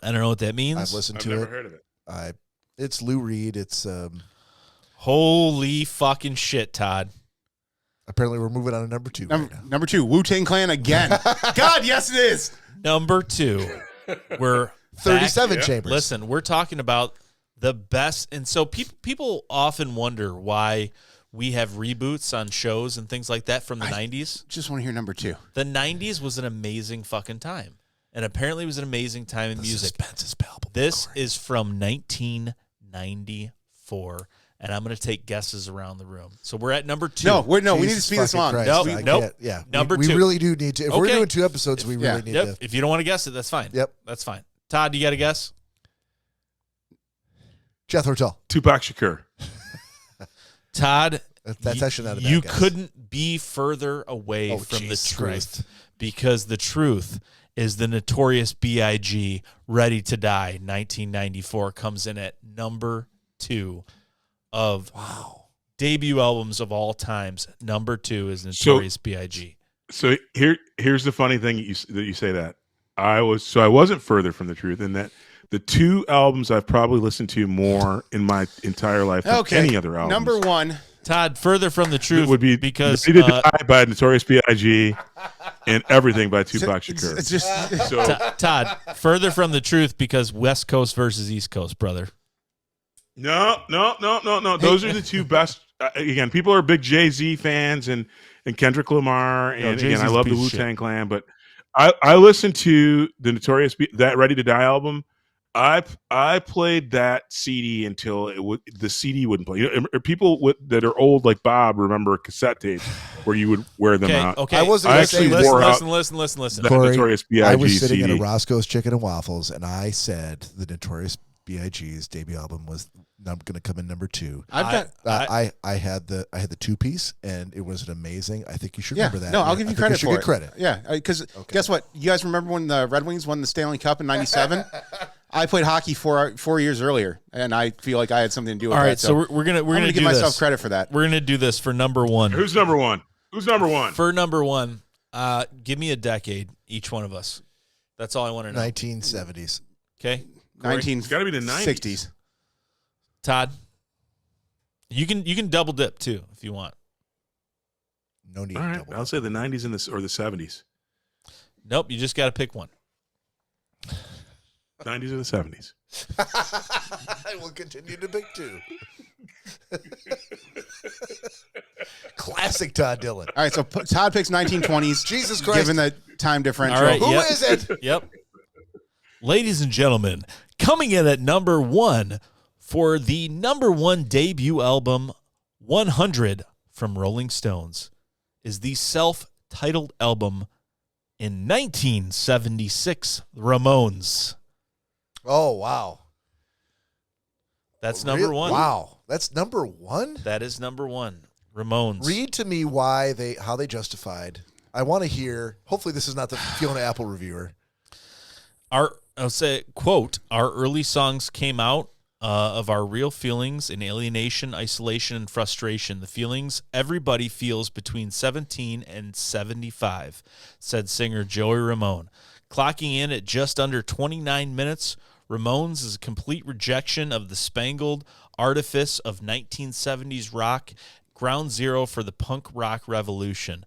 C: I don't know what that means.
A: I've listened
B: I've
A: to
B: never
A: it.
B: heard of it.
A: It's Lou Reed. It's
C: Holy fucking shit, Todd.
A: apparently we're moving on to number 2 right now.
D: Number 2, Wu-Tang Clan again. God, yes it is.
C: Number 2. We're
A: 37
C: back.
A: chambers.
C: Listen, we're talking about the best. And so people often wonder why we have reboots on shows and things like that from the 90s.
D: Just want to hear number 2.
C: The 90s was an amazing fucking time. And apparently it was an amazing time in music.
A: Suspense is palpable.
C: This is from 1994. And I'm going to take guesses around the room. So we're at number 2.
D: No, we need to
A: Jesus
D: speed this
A: fucking
D: along.
A: Christ.
C: Nope,
A: I
C: nope.
A: can't- Yeah.
C: Number
A: we
C: 2.
A: really do need to. If we're
C: Okay.
A: doing 2 episodes, we really need to.
C: If you don't want to guess it, that's fine.
A: Yep.
C: That's fine. Todd, you got a guess?
A: Jethro Tull.
B: Tupac Shakur.
C: Todd,
A: That's actually not a bad
C: you
A: guess.
C: couldn't be further away
A: Oh,
C: from the
A: Jesus
C: truth
A: Christ.
C: because the truth is the Notorious B.I.G. Ready to Die 1994 comes in at number 2 of debut albums of all times. Number 2 is Notorious B.I.G.
B: So here's the funny thing that you say that. I wasn't further from the truth in that the 2 albums I've probably listened to more in my entire life than any other album.
D: Number 1.
C: Todd, Further From the Truth
B: would be
C: because
B: Ready to Die by Notorious B.I.G. and Everything by Tupac Shakur.
D: It's just
C: Todd, Further From the Truth because West Coast versus East Coast, brother.
B: No. Those are the 2 best. Again, people are big Jay-Z fans and Kendrick Lamar, and again, I love the Wu-Tang Clan, but I listened to the Notorious that Ready to Die album. I played that CD until the CD wouldn't play. People that are old like Bob remember cassette tapes where you would wear them out.
C: Okay,
A: I wasn't
B: I actually
A: saying,
B: wore out
C: listen.
B: the
A: Corey,
B: Notorious B.I.G.
A: I was sitting
B: CD.
A: at a Roscoe's Chicken and Waffles, and I said the Notorious B.I.G.'s debut album was going to come in number 2.
D: I've got
A: I had the 2-piece, and it was an amazing. I think you should remember that.
D: No, I'll give you credit for it.
A: Credit.
D: Yeah, because guess what? You guys remember when the Red Wings won the Stanley Cup in '97? I played hockey 4 years earlier, and I feel like I had something to do with
C: All
D: that.
C: right, so we're gonna
D: give myself credit for that.
C: We're gonna do this for number 1.
B: Who's number 1?
C: For number 1, give me a decade, each one of us. That's all I want to know.
A: 1970s.
C: Okay,
D: 19.
B: It's got to be the 90s.
C: Todd, you can double dip too if you want.
A: No need.
B: All right,
A: double.
B: I'll say the 90s and or the 70s.
C: Nope, you just got to pick one.
B: 90s or the 70s.
A: I will continue to pick 2. Classic Todd Dillon.
D: All right, so Todd picks 1920s.
A: Jesus Christ.
D: Given the time differential.
C: All right,
A: Who is it?
C: Yep. Ladies and gentlemen, coming in at number 1 for the number 1 debut album, 100 from Rolling Stones, is the self-titled album in 1976, Ramones.
A: Oh, wow.
C: That's number 1.
A: Wow. That's number 1?
C: That is number 1. Ramones.
A: Read to me how they justified. I want to hear. Hopefully this is not the Fiona Apple reviewer.
C: I'll say, quote, our early songs came out of our real feelings in alienation, isolation, and frustration. The feelings everybody feels between 17 and 75, said singer Joey Ramone. Clocking in at just under 29 minutes, Ramones is a complete rejection of the spangled artifice of 1970s rock, ground zero for the punk rock revolution.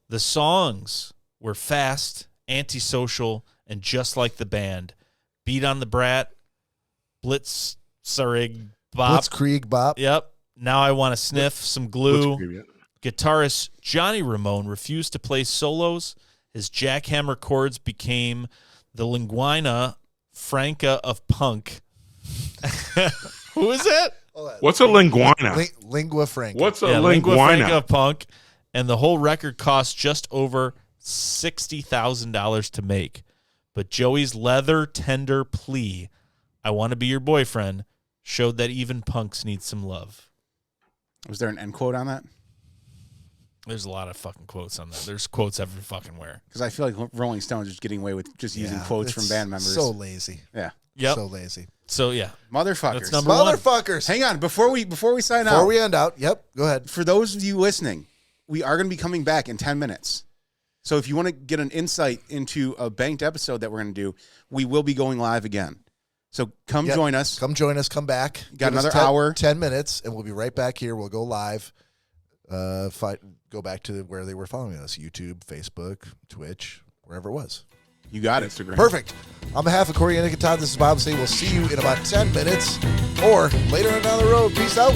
C: The songs were fast, antisocial, and just like the band. Beat on the Brat, Blitzkrieg Bop.
A: Blitzkrieg Bop.
C: Yep. Now I Want to Sniff Some Glue. Guitarist Johnny Ramone refused to play solos. His jackhammer chords became the linguina franca of punk. Who is that?
B: What's a linguina?
A: Lingua franca.
B: What's a
C: Lingua franca
B: linguina?
C: of punk. And the whole record cost just over $60,000 to make. But Joey's leather tender plea, I want to be your boyfriend, showed that even punks need some love.
D: Was there an end quote on that?
C: There's a lot of fucking quotes on that. There's quotes every fucking where.
D: Because I feel like Rolling Stones is getting away with just using quotes from band members.
A: So lazy.
D: Yeah.
C: Yep.
A: So lazy.
C: So yeah.
D: Motherfuckers.
C: That's number 1.
A: Motherfuckers.
D: Hang on, before we sign out.
A: Before we end out, yep, go ahead.
D: For those of you listening, we are going to be coming back in 10 minutes. So if you want to get an insight into a banked episode that we're going to do, we will be going live again. So come join us.
A: Come join us. Come back.
D: Got
A: Give us
D: another hour.
A: 10 minutes, and we'll be right back here. We'll go live. Go back to where they were following us. YouTube, Facebook, Twitch, wherever it was.
D: You got it.
B: Instagram.
A: Perfect. On behalf of Cory and Todd, this is Bob saying we'll see you in about 10 minutes or later on down the road. Peace out.